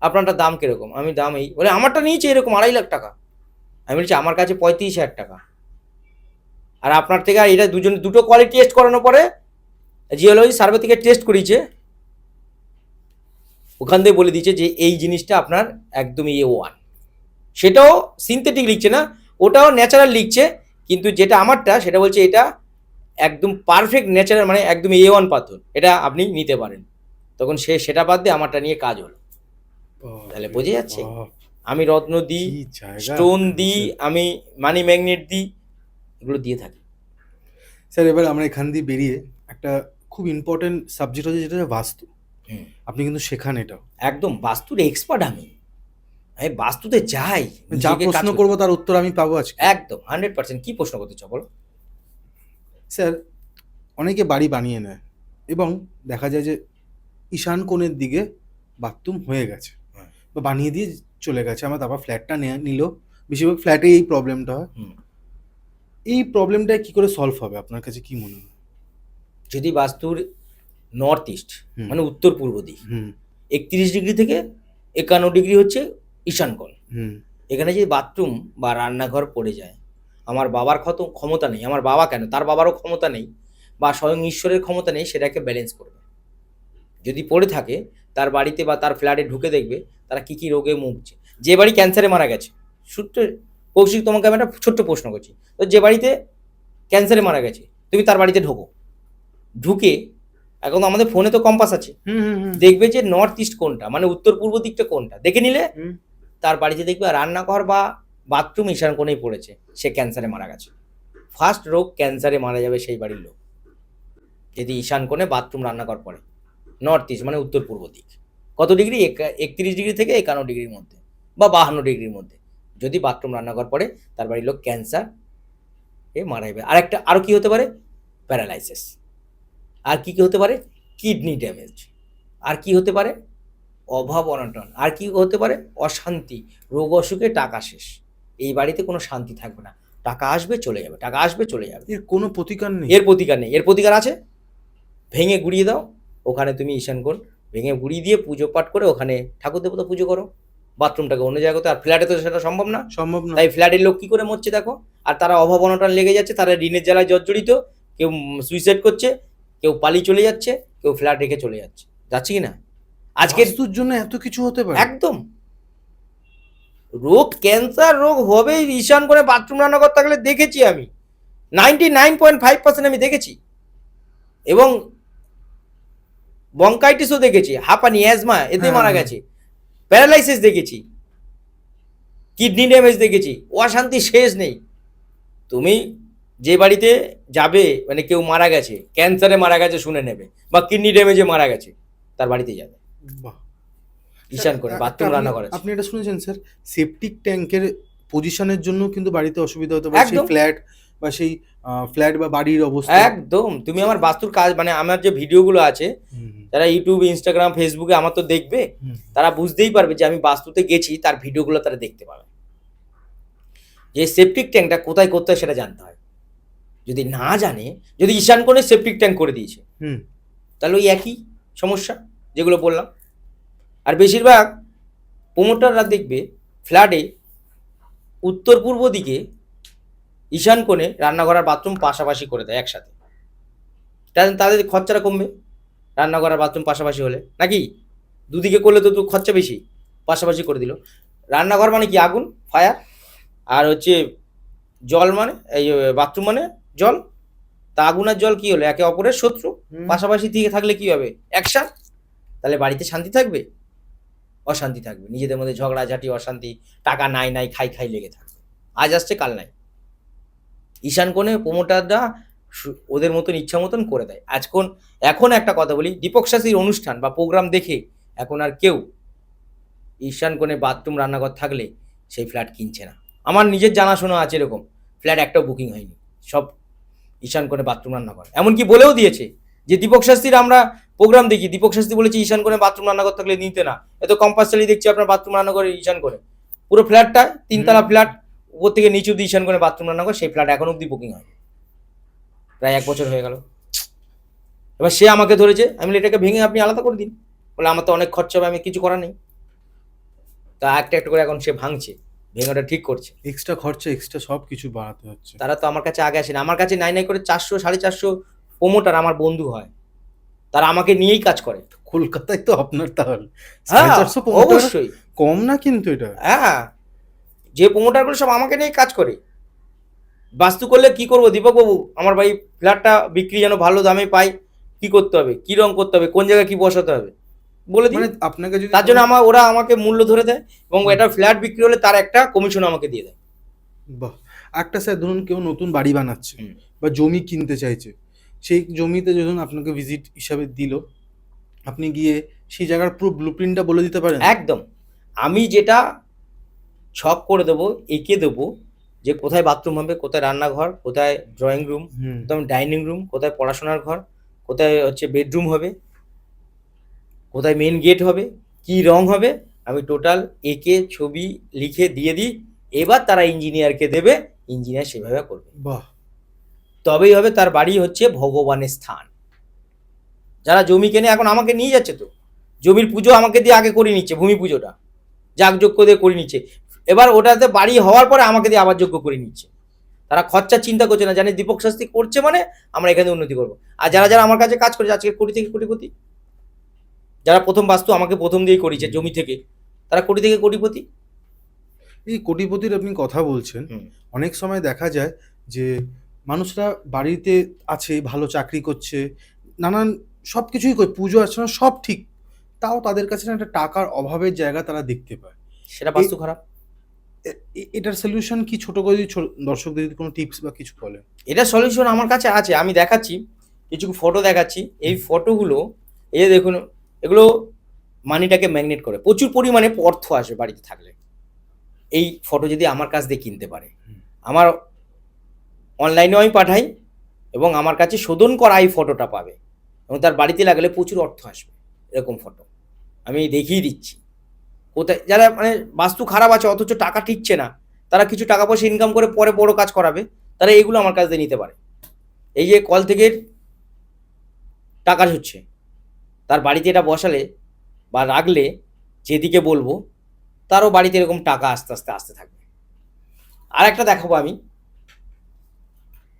আপনারটার দাম কিরকম? আমি দাম এই, বলে আমারটা নিয়েছে এরকম 2.5 লাখ টাকা। আমি বলছি আমার কাছে 35,000 টাকা, আর আপনার থেকে আর এটা দুটো কোয়ালিটি টেস্ট করানোর পরে জিওলজি সার্ভে থেকে টেস্ট করিয়েছে, ওখান থেকে বলে দিয়েছে যে এই জিনিসটা আপনার একদম A1। সেটাও সিনথেটিক লিখছে না, ওটাও ন্যাচারাল লিখছে, কিন্তু যেটা আমারটা সেটা বলছে এটা একদম পারফেক্ট ন্যাচারাল, মানে একদম A1 পাথর, এটা আপনি নিতে পারেন। তখন সেটা বাদ দিয়ে আমারটা নিয়ে কাজ হলো। তাহলে বোঝা যাচ্ছে আমি রত্ন দিই, কি জায়গা স্টোন দিই, আমি মানি ম্যাগনেট দিই, এগুলো দিয়ে থাকি। স্যার এবার আমরা এখান দিয়ে বেরিয়ে একটা খুব ইম্পর্টেন্ট সাবজেক্ট হচ্ছে, যেটা হচ্ছে বাস্তু। আপনি কিন্তু শেখান এটাও। একদম বাস্তুর এক্সপার্ট আমি বাস্তুতে যাই, যা নিজেকে কাজ প্রশ্ন করি। করবো তার উত্তর আমি পাবো আজকে। একদম 100%। কি প্রশ্ন করতে চাও বলো? স্যার অনেকে বাড়ি বানিয়ে নেয় এবং দেখা যায় যে ঈশান কোণের দিকে বাথরুম হয়ে গেছে হ্যাঁ। বা বানিয়ে দিয়ে চলে গেছে, আমার তারপর ফ্ল্যাটটা নিল, বেশিরভাগ ফ্ল্যাটে এই প্রবলেমটা হয়। হুম। এই প্রবলেমটা কি করে সলভ হবে আপনার কাছে কি মনে হয়? যদি বাস্তুর নর্থ ইস্ট হুম। মানে উত্তর পূর্ব দিক, 31 ডিগ্রি থেকে 51 ডিগ্রি হচ্ছে ঈশান কোণ। এখানে যদি বাথরুম বা রান্নাঘর পড়ে যায়, আমার বাবার ক্ষমতা নেই, আমার বাবা কেন, তার বাবারও ক্ষমতা নেই, বা স্বয়ং ঈশ্বরের ক্ষমতা নেই সেটাকে ব্যালেন্স করবে। যদি পড়ে থাকে, তার বাড়িতে বা তার ফ্ল্যাটে ঢুকে দেখবে তারা কী কী রোগে ভুগছে। যে বাড়ি ক্যান্সারে মারা গেছে, সূত্রে কৌশিক তোমাকে আমি একটা ছোট্ট প্রশ্ন করছি, তো যে বাড়িতে ক্যান্সারে মারা গেছে তুমি তার বাড়িতে ঢুকে, এখন আমাদের ফোনে তো কম্পাস আছে, দেখবে যে নর্থ ইস্ট কোনটা, মানে উত্তর পূর্ব দিকটা কোনটা, দেখে নিলে তার বাড়িতে দেখবে রান্নাঘর বা বাথরুম ঈশান কোণেই পড়েছে, সে ক্যান্সারে মারা গেছে। ফার্স্ট রোগ ক্যান্সারে মারা যাবে সেই বাড়ির লোক, যদি ঈশান কোণে বাথরুম রান্নাঘর পড়ে। নর্থ ইস্ট মানে উত্তর পূর্ব দিক, কত ডিগ্রি? 31 ডিগ্রি থেকে 51 ডিগ্রির মধ্যে বা 52 ডিগ্রির মধ্যে যদি বাথরুম রান্নাঘর পড়ে, তার বাড়ির লোক ক্যান্সার এ মারা যাবে। আরও কি হতে পারে? প্যারালাইসিস। আর কি হতে পারে? Kidney damage. আর কি হতে পারে? অভাব অনটন। আর কি হতে পারে? অশান্তি, রোগ অসুখে টাকা শেষ। এই বাড়িতে কোনো শান্তি থাকবে না, টাকা আসবে চলে যাবে, টাকা আসবে চলে যাবে। এর কোনো প্রতিকার নেই? এর প্রতিকার নেই। এর প্রতিকার আছে, ভেঙে গুড়িয়ে দাও, ওখানে তুমি ঈশান কোণ ভেঙে গুড়িয়ে দিয়ে পুজো পাঠ করে ওখানে ঠাকুর দেবতা পুজো করো, বাথরুমটাকে অন্য জায়গাতে। আর ফ্ল্যাটে তো সেটা সম্ভব না, তাই ফ্ল্যাটের লোক কী করে মরছে দেখো। আর তারা অভাব অনটন লেগে যাচ্ছে, তারা ঋণের জ্বালায় জর্জরিত, কেউ সুইসাইড করছে, কেউ পালিয়ে চলে যাচ্ছে, কেউ ফ্ল্যাট রেখে চলে যাচ্ছে কি না? আজকে বাস্তুর জন্য এত কিছু হতে পারে? একদম। রোগ, ক্যান্সার রোগ হবেই ঈশান করে বাথরুম রান্নাঘর থাকলে, দেখেছি আমি 99.5% আমি দেখেছি। এবং বঙ্কাইটিসও দেখেছি, হাঁপানি, অ্যাজমা এতে মারা গেছে, প্যারালাইসিস দেখেছি, কিডনি ড্যামেজ দেখেছি, অশান্তি শেষ নেই। তুমি যে বাড়িতে যাবে, মানে কেউ মারা গেছে, ক্যান্সারে মারা গেছে শুনে নেবে, বা কিডনি ড্যামেজে মারা গেছে, তার বাড়িতে যাবে ঈশান করে বাথরুম রান্না করেছে। আপনি এটা শুনেছেন স্যার, সেপটিক ট্যাঙ্কের পজিশনের জন্য কিন্তু বাড়িতে অসুবিধা হতে পারে, সেই ফ্ল্যাট বা সেই ফ্ল্যাট বা বাড়ির অবস্থা। একদম। তুমি আমার বাস্তুর কাজ, মানে আমার যে ভিডিওগুলো আছে, যারা ইউটিউব, ইনস্টাগ্রাম, ফেসবুকে আমার তো দেখবে, তারা বুঝতেই পারবে যে আমি বাস্তুতে গেছি, তার ভিডিওগুলো তারা দেখতে পাবে। যে সেপটিক ট্যাঙ্কটা কোথায় করতে হয় সেটা জানতে হয়। যদি না জানে, যদি ঈশান কোণে সেপটিক ট্যাঙ্ক করে দিয়েছে, তাহলে ওই একই সমস্যা যেগুলো বললাম। আর বেশিরভাগ প্রমোটাররা দেখবে ফ্ল্যাটে উত্তর পূর্ব দিকে ঈশান কোণে রান্নাঘর আর বাথরুম পাশাপাশি করে দেয় একসাথে, তাদের খরচাটা কমবে। রান্নাঘর আর বাথরুম পাশাপাশি হলে, নাকি দুদিকে করলে তো খরচা বেশি, পাশাপাশি করে দিল। রান্নাঘর মানে কি? আগুন, ফায়ার। আর হচ্ছে জল মানে এই বাথরুম মানে জল। তা আগুন আর জল কি হলো? একে অপরের শত্রু। পাশাপাশি দিকে থাকলে কি হবে? একসাথে। তাহলে বাড়িতে শান্তি থাকবে? অশান্তি থাকবে, নিজেদের মধ্যে ঝগড়াঝাটি, অশান্তি, টাকা নাই খাই লেগে থাকবে, আজ আসছে কাল নাই। ঈশান কোণে প্রমোটাররা ওদের মতন ইচ্ছা মতন করে দেয়। এখন একটা কথা বলি, দীপক শাস্ত্রীর অনুষ্ঠান বা প্রোগ্রাম দেখে এখন আর কেউ ঈশান কোণে বাথরুম রান্নাঘর থাকলে সেই ফ্ল্যাট কিনছে না। আমার নিজের জানাশোনা আছে, এরকম ফ্ল্যাট একটাও বুকিং হয়নি, সব ঈশান কোণে বাথরুম রান্নাঘর। এমনকি বলেও দিয়েছে যে দীপক শাস্ত্রীর আমরা প্রোগ্রাম দেখি, দীপক শাস্ত্রী বলেছে ঈশান কোণে বাথরুম রান্নাঘর থাকলে নিতে না, এত কম্পালসারি দেখছি আপনার বাথরুম রান্নাঘরে ঈশান কোণে। পুরো ফ্ল্যাটটা 3 তলা ফ্ল্যাট, উপর থেকে নিচু দিয়ে ঈশান কোণে বাথরুম রান্নাঘর, সেই ফ্ল্যাট এখন অব্দি বুকিং হয়। প্রায় 1 বছর হয়ে গেল। এবার সে আমাকে ধরেছে, আমি বলি এটাকে ভেঙে আপনি আলাদা করে দিন। বলে আমার তো অনেক খরচা হবে, আমি কিছু করার নেই। তা একটা একটা করে এখন সে ভাঙছে, ভেঙে ওটা ঠিক করছে। এক্সট্রা খরচা, এক্সট্রা সব কিছু বাড়াতে হচ্ছে। তারা তো আমার কাছে আগে আসে না, আমার কাছে নাই নাই করে 400 450 প্রমোটার আমার বন্ধু হয়, তারা আমাকে নিয়েই কাজ করে। কলকাতায় তো আপনার তাহলে হ্যাঁ 450 প্রমোটার অবশ্যই। কম না কিন্তু এটা। হ্যাঁ, যে প্রমোটারগুলো সব আমাকে নিয়েই কাজ করে। বাস্তু করলে কি করবো দীপকবাবু, আমার ভাই ফ্ল্যাটটা বিক্রি যেন ভালো দামে পাই, কি করতে হবে, কি রং করতে হবে, কোন জায়গায় কি বসাতে হবে বলে দিই। মানে আপনাকে যদি তার জন্য ওরা আমাকে মূল্য ধরে দেয়, এবং এটা ফ্ল্যাট বিক্রি হলে তার একটা কমিশন আমাকে দিয়ে দেয়। বাহ, একটা স্যার ধরুন কেউ নতুন বাড়ি বানাচ্ছে হুম। বা জমি কিনতে চাইছে, সেই জমিতে যখন আপনাকে ভিজিট হিসাবে দিল, আপনি গিয়ে সেই জায়গার পুরো ব্লুপ্রিন্টটা বলে দিতে পারেন? একদম, আমি যেটা ছক করে দেবো, এঁকে দেবো, যে কোথায় বাথরুম হবে, কোথায় রান্নাঘর, কোথায় ড্রয়িং রুম, হুম। কোথায় ডাইনিং রুম, কোথায় পড়াশোনার ঘর, কোথায় হচ্ছে বেডরুম হবে, কোথায় মেন গেট হবে, কি রং হবে, আমি টোটাল এঁকে ছবি লিখে দিয়ে দিই। এবার তারা ইঞ্জিনিয়ারকে দেবে, ইঞ্জিনিয়ার সেভাবে করবে। বাহ, তবেই হবে তার বাড়ি হচ্ছে ভগবানের স্থান। যারা জমি কেনে এখন আমাকে নিয়ে যাচ্ছে, তো জমির পুজো আমাকে দিয়ে আগে করে নিচ্ছে, ভূমি পুজোটা যাগযজ্ঞ দিয়ে করে নিচ্ছে, এবার ওটাতে বাড়ি হওয়ার পরে আমাকে দিয়ে আবার যজ্ঞ করে নিচ্ছে। তারা খরচা চিন্তা করছে না, জানে দীপক শাস্ত্রী করছে মানে আমরা এখানে উন্নতি করবো। আর যারা যারা আমার কাছে কাজ করেছে আজকে কোটি থেকে কোটিপতি, যারা প্রথম বাস্তু আমাকে প্রথম দিয়ে করেছে জমি থেকে, তারা কোটি থেকে কোটিপতি। এই কোটিপতির আপনি কথা বলছেন, অনেক সময় দেখা যায় যে মানুষরা বাড়িতে আছে, ভালো চাকরি করছে, নানান সব কিছুই করে, পুজো অর্চনা সব ঠিক, তাও তাদের কাছে না একটা টাকার অভাবের জায়গা তারা দেখতে পায়। সেটা বাস্তু খারাপ। এটার সলিউশন কি, ছোট করে যদি দর্শকদের যদি কোনো টিপস বা কিছু বলেন? এটা সলিউশন আমার কাছে আছে, আমি দেখাচ্ছি, কিছু ফটো দেখাচ্ছি। এই ফটোগুলো, এই যে দেখুন, এগুলো মানিটাকে ম্যাগনেট করে, প্রচুর পরিমাণে অর্থ আসবে বাড়িতে থাকলে। এই ফটো যদি আমার কাছ দিয়ে কিনতে পারে, আমার অনলাইনেও আমি পাঠাই, এবং আমার কাছে শোধন করা এই ফটোটা পাবে, এবং তার বাড়িতে লাগালে প্রচুর অর্থ আসবে। এরকম ফটো আমি দেখিয়ে দিচ্ছি। কোথায় যারা মানে বাস্তু খারাপ আছে অথচ টাকা ঠিকছে না, তারা কিছু টাকা পয়সা ইনকাম করে পরে বড় কাজ করাবে, তারা এগুলো আমার কাছ দিয়ে নিতে পারে। এই যে কল থেকে টাকা হচ্ছে, তার বাড়িতে এটা বসালে বা রাখলে, যেদিকে বলবো তারও বাড়িতে এরকম টাকা আস্তে আস্তে আসতে থাকবে। আর একটা দেখাবো আমি,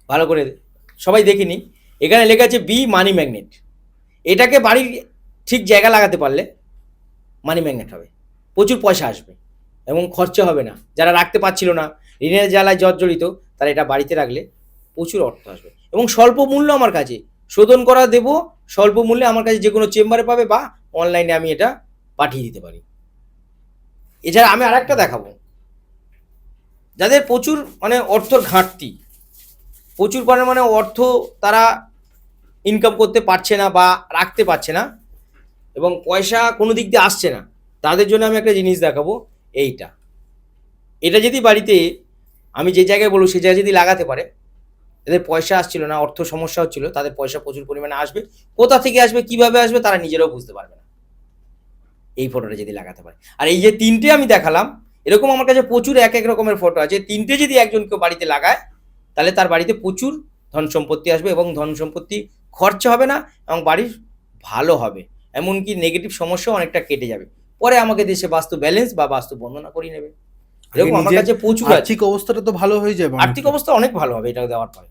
ভালো করে সবাই দেখিনি, এখানে লেখা আছে বি মানি ম্যাগনেট। এটাকে বাড়ির ঠিক জায়গা লাগাতে পারলে মানি ম্যাগনেট হবে, প্রচুর পয়সা আসবে এবং খরচা হবে না। যারা রাখতে পারছিল না, ঋণের জ্বালায় জর্জরিত, তারা এটা বাড়িতে রাখলে প্রচুর অর্থ আসবে, এবং স্বল্প মূল্য আমার কাছে শোধন করা দেবো, স্বল্প মূল্যে আমার কাছে যে কোনো চেম্বারে পাবে, বা অনলাইনে আমি এটা পাঠিয়ে দিতে পারি। এছাড়া আমি আরেকটা দেখাবো, যাদের প্রচুর মানে অর্থর ঘাটতি, প্রচুর পরিমাণে অর্থ তারা ইনকাম করতে পারছে না বা রাখতে পারছে না, এবং পয়সা কোনো দিক দিয়ে আসছে না, তাদের জন্য আমি একটা জিনিস দেখাবো। এইটা, এটা যদি বাড়িতে আমি যে জায়গায় বলবো সেই জায়গায় যদি লাগাতে পারে, এদের পয়সা আসছিল না, অর্থ সমস্যা হচ্ছিল, তাদের পয়সা প্রচুর পরিমাণে আসবে। কোথা থেকে আসবে, কিভাবে আসবে, তারা নিজেরাও বুঝতে পারবে না, এই ফটোটা যদি লাগাতে পারে। আর এই যে তিনটে আমি দেখালাম, এরকম আমার কাছে প্রচুর এক এক রকমের ফটো আছে, তিনটে যদি একজন কেউ বাড়িতে লাগায়, তাহলে তার বাড়িতে প্রচুর ধন সম্পত্তি আসবে, এবং ধন সম্পত্তি খরচা হবে না, এবং বাড়ির ভালো হবে, এমনকি নেগেটিভ সমস্যাও অনেকটা কেটে যাবে। পরে আমাকে দেশে বাস্তু ব্যালেন্স বা বাস্তু বর্ণনা করিয়ে নেবে। এরকম আমার কাছে প্রচুর আছে। আর্থিক অবস্থাটা তো ভালো হয়ে যাবে, আর্থিক অবস্থা অনেক ভালো হবে এটা দেওয়ার পরে।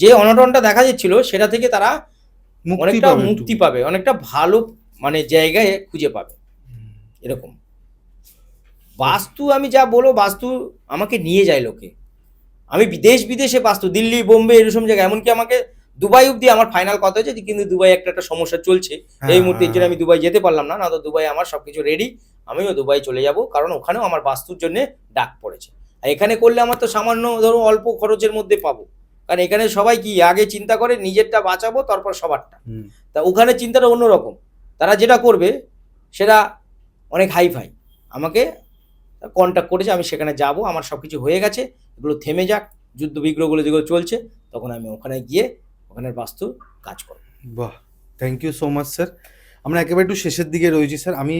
যে অনটনটা দেখা যাচ্ছিল সেটা থেকে তারা অনেকটা মুক্তি পাবে, অনেকটা ভালো মানে জায়গায় খুঁজে পাবে। এরকম বাস্তু আমি যা বলবো, বাস্তু আমাকে নিয়ে যায় লোকে, আমি বিদেশ বিদেশে বাস্তু, দিল্লি বোম্বে এরকম জায়গায়, এমনকি আমাকে দুবাই অব্দি আমার ফাইনাল কথা হয়েছে, কিন্তু দুবাই একটা সমস্যা চলছে এই মুহূর্তে, এর জন্য আমি দুবাই যেতে পারলাম না, না তো দুবাই আমার সবকিছু রেডি, আমিও দুবাই চলে যাব, কারণ ওখানেও আমার বাস্তুর জন্য ডাক পড়েছে। আর এখানে করলে আমার তো সামান্য ধরো অল্প খরচের মধ্যে পাবো, কারণ এখানে সবাই কি আগে চিন্তা করে নিজেরটা বাঁচাবো তারপর সবারটা, তা ওখানে চিন্তাটা অন্যরকম, তারা যেটা করবে সেটা অনেক হাই ফাই। আমাকে কন্ট্যাক্ট করেছে, আমি সেখানে যাব, আমার সব কিছু হয়ে গেছে, এগুলো থেমে যাক, যুদ্ধ বিগ্রহগুলো যেগুলো চলছে, তখন আমি ওখানে গিয়ে ওখানের বাস্তু কাজ করব। বাহ, thank you so much sir. আমরা একেবারে একটু শেষের দিকে রয়েছি স্যার। আমি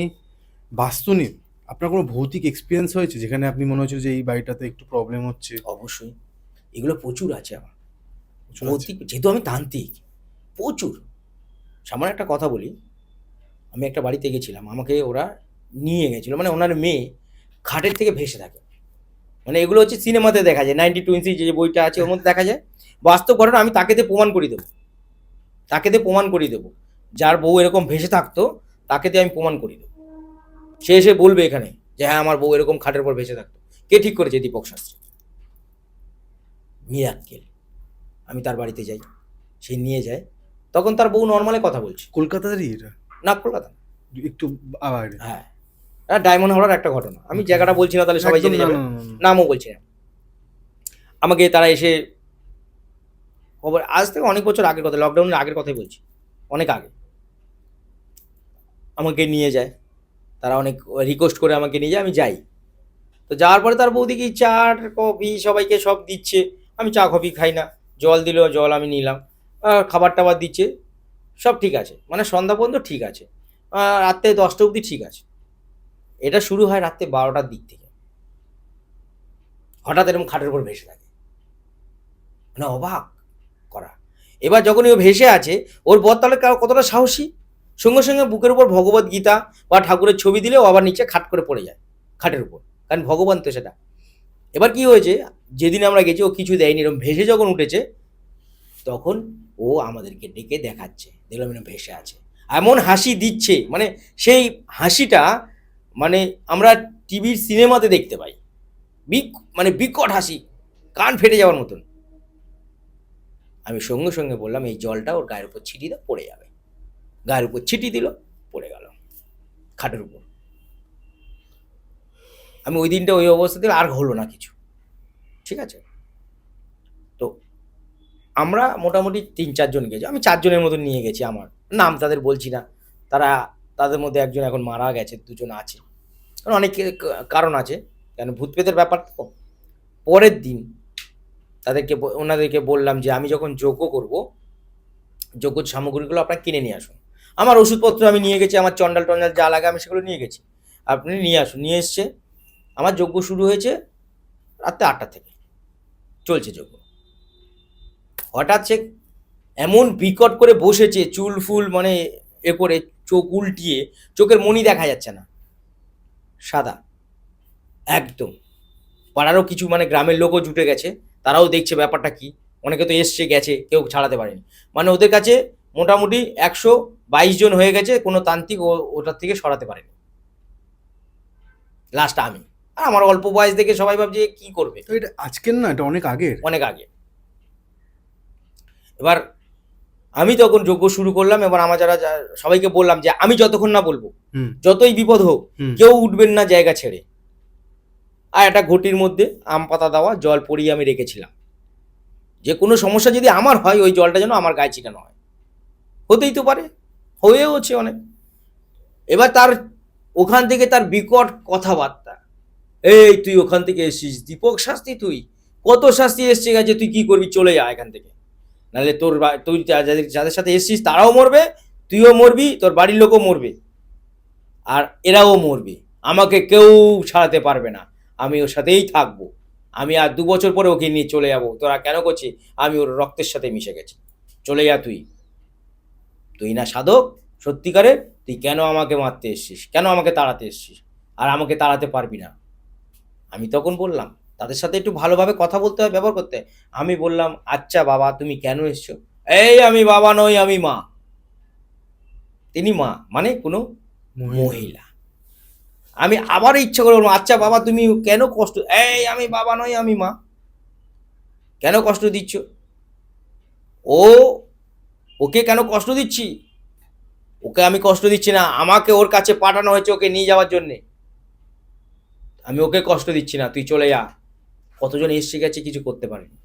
বাস্তু নিয়ে আপনার কোনো ভৌতিক এক্সপিরিয়েন্স হয়েছে যেখানে আপনি মনে হচ্ছে যে এই বাড়িটাতে একটু প্রবলেম হচ্ছে? অবশ্যই, এগুলো প্রচুর আছে আমার, প্রচুর আছে। যেহেতু আমি তান্ত্রিক, প্রচুর। সামান্য একটা কথা বলি, আমি একটা বাড়িতে গেছিলাম, আমাকে ওরা নিয়ে গেছিলো, মানে ওনার মেয়ে খাটের থেকে ভেসে থাকে। মানে এগুলো হচ্ছে সিনেমাতে দেখা যায়, 1920 যে বইটা আছে ওর মধ্যে দেখা যায়। বাস্তব ঘটনা আমি তাকে দিয়ে প্রমাণ করিয়ে দেবো, তাকে দিয়ে প্রমাণ করিয়ে দেবো। যার বউ এরকম ভেসে থাকতো তাকে দিয়ে আমি প্রমাণ করিয়ে দেবো। সে এসে বলবে এখানে যে হ্যাঁ আমার বউ এরকম খাটের উপর ভেসে থাকতো। কে ঠিক করেছে? দীপক শাস্ত্রী। মিরাক্কেল। আমি তার বাড়িতে যাই, সে নিয়ে যায়, তখন তার বউ নর্মালে কথা বলছে। কলকাতারই এটা? না, কলকাতা না। একটু বাইরে? হ্যাঁ, ডায়মন্ড হাওড়ার একটা ঘটনা। আমি জায়গাটা বলছি না, তাহলে সবাই একদম জেনে না, যাবে। না, না, না, না। নামও বলছি না। আমাকে তারা এসে, খবর আজ থেকে অনেক বছর আগের কথা, লকডাউনের আগের কথাই বলছি, অনেক আগে, আমাকে নিয়ে যায়। তারা অনেক রিকোয়েস্ট করে আমাকে নিয়ে যায়, আমি যাই। তো যাওয়ার পরে তার বৌদি কি চা কফি সবাইকে সব দিচ্ছে। আমি চা কফি খাই না, জল দিল, জল আমি নিলাম। খাবার টাবার দিচ্ছে, সব ঠিক আছে, মানে সন্ধ্যা পর্যন্ত ঠিক আছে। রাত্রে 10টা অবধি ঠিক আছে। এটা শুরু হয় রাত্রে 12টার দিক থেকে। হঠাৎ এরকম খাটের উপর ভেসে থাকে, মানে অবাক করা। এবার যখনই ও ভেসে আছে, ওর বর তাহলে কতটা সাহসী, সঙ্গে সঙ্গে বুকের উপর ভগবত গীতা বা ঠাকুরের ছবি দিলে ও আবার নিচে খাট করে পড়ে যায় খাটের উপর, কারণ ভগবান তো সেটা। এবার কি হয়েছে, যেদিন আমরা গেছি ও কিছু দেয়নি, এরকম ভেসে যখন উঠেছে তখন ও আমাদেরকে ডেকে দেখাচ্ছে, দেখলাম এরকম ভেসে আছে, এমন হাসি দিচ্ছে, মানে সেই হাসিটা মানে আমরা টিভির সিনেমাতে দেখতে পাই, মানে বিকট হাসি, কান ফেটে যাওয়ার মতন। আমি সঙ্গে সঙ্গে বললাম এই জলটা ওর গায়ের উপর ছিটিয়ে দাও, পড়ে যাবে। গায়ের উপর ছিটিয়ে দিল, পড়ে গেল খাটের উপর। আমি ওই দিনটা ওই অবস্থাতে আর হলো না কিছু, ঠিক আছে। তো আমরা মোটামুটি 3-4 জন গেছি, আমি 4 জনের মতন নিয়ে গেছি। আমার নাম তাদের বলছি না, তারা, তাদের মধ্যে একজন এখন মারা গেছে, 2জন আছে, কারণ অনেক কারণ আছে, কেন ভূত প্রেতের ব্যাপার তো। পরের দিন ওনাদেরকে বললাম যে আমি যখন যজ্ঞ করব, যজ্ঞ সামগ্রীগুলো আপনারা কিনে নিয়ে আসুন। আমার ওষুধপত্র আমি নিয়ে গেছি, আমার চন্ডাল টন্ডাল যা লাগে আমি সেগুলো নিয়ে গেছি, আপনি নিয়ে আসুন। নিয়ে এসছে। আমার যজ্ঞ শুরু হয়েছে রাত্রে 8টা থেকে, চলছে যজ্ঞ। হঠাৎ সে এমন বিকট করে বসেছে, চুল ফুল মানে করে, চোখ উল্টিয়ে, চোখের মণি দেখা যাচ্ছে না, সাদা একদম। পাড়ারও কিছু মানে গ্রামের লোকও জুটে গেছে, তারাও দেখছে ব্যাপারটা কি। অনেকে তো এসছে গেছে, কেউ ছাড়াতে পারেনি। মানে ওদের কাছে মোটামুটি 122 জন হয়ে গেছে, কোনো তান্ত্রিক ওটার থেকে সরাতে পারেনি। লাস্ট আমি, আর আমার অল্প বয়স দেখে সবাই ভাবছে কি করবে। তো এটা আজকের না, এটা অনেক আগের। অনেক আগে। এবার আমি তখন যজ্ঞ শুরু করলাম, এবার আমার সবাইকে বললাম যে আমি যতক্ষণ না বলবো, যতই বিপদ হোক, কেউ উঠবেন না জায়গা ছেড়ে। আর একটা ঘটির মধ্যে আম পাতা দেওয়া জল পরিয়ে আমি রেখেছিলাম, যে কোনো সমস্যা যদি আমার হয় ওই জলটা যেন আমার গায়ে ছিটানো হয়। হতেই তো পারে, হয়েওছে অনেক। এবার তার ওখান থেকে তার বিকট কথাবার্তা, এই তুই ওখান থেকে এসছিস দীপক শাস্ত্রী, তুই কত শাস্তি এসছে গেছে, তুই কি করবি, চলে যা এখান থেকে, নাহলে তুই যাদের সাথে এসছিস তারাও মরবে, তুইও মরবি, তোর বাড়ির লোকও মরবে, আর এরাও মরবে, আমাকে কেউ ছাড়াতে পারবে না, আমি ওর সাথেই থাকবো, আমি আর 2 বছর পরে ওকে নিয়ে চলে যাবো। তোরা কেন করছিস? আমি ওর রক্তের সাথে মিশে গেছি, চলে যা তুই, তুই না সাধক সত্যিকারের, তুই কেন আমাকে মারতে এসছিস, কেন আমাকে তাড়াতে এসছিস, আর আমাকে তাড়াতে পারবি না। আমি তখন বললাম, তাদের সাথে একটু ভালোভাবে কথা বলতে হয়, ব্যবহার করতে হয়। আমি বললাম আচ্ছা বাবা তুমি কেন এসছো? এই আমি বাবা নই, আমি মা। তিনি মা মানে কোনো মহিলা। আমি আবার ইচ্ছা করে বললাম আচ্ছা বাবা তুমি কেন কষ্ট, এই আমি বাবা নই, আমি মা, কেন কষ্ট দিচ্ছ? ওকে কেন কষ্ট দিচ্ছি? ওকে আমি কষ্ট দিচ্ছি না, আমাকে ওর কাছে পাঠানো হয়েছে ওকে নিয়ে যাওয়ার জন্যে, আমি ওকে কষ্ট দিচ্ছি না, তুই চলে যা। কতজন এসে গেছে, কিছু করতে পারেনি।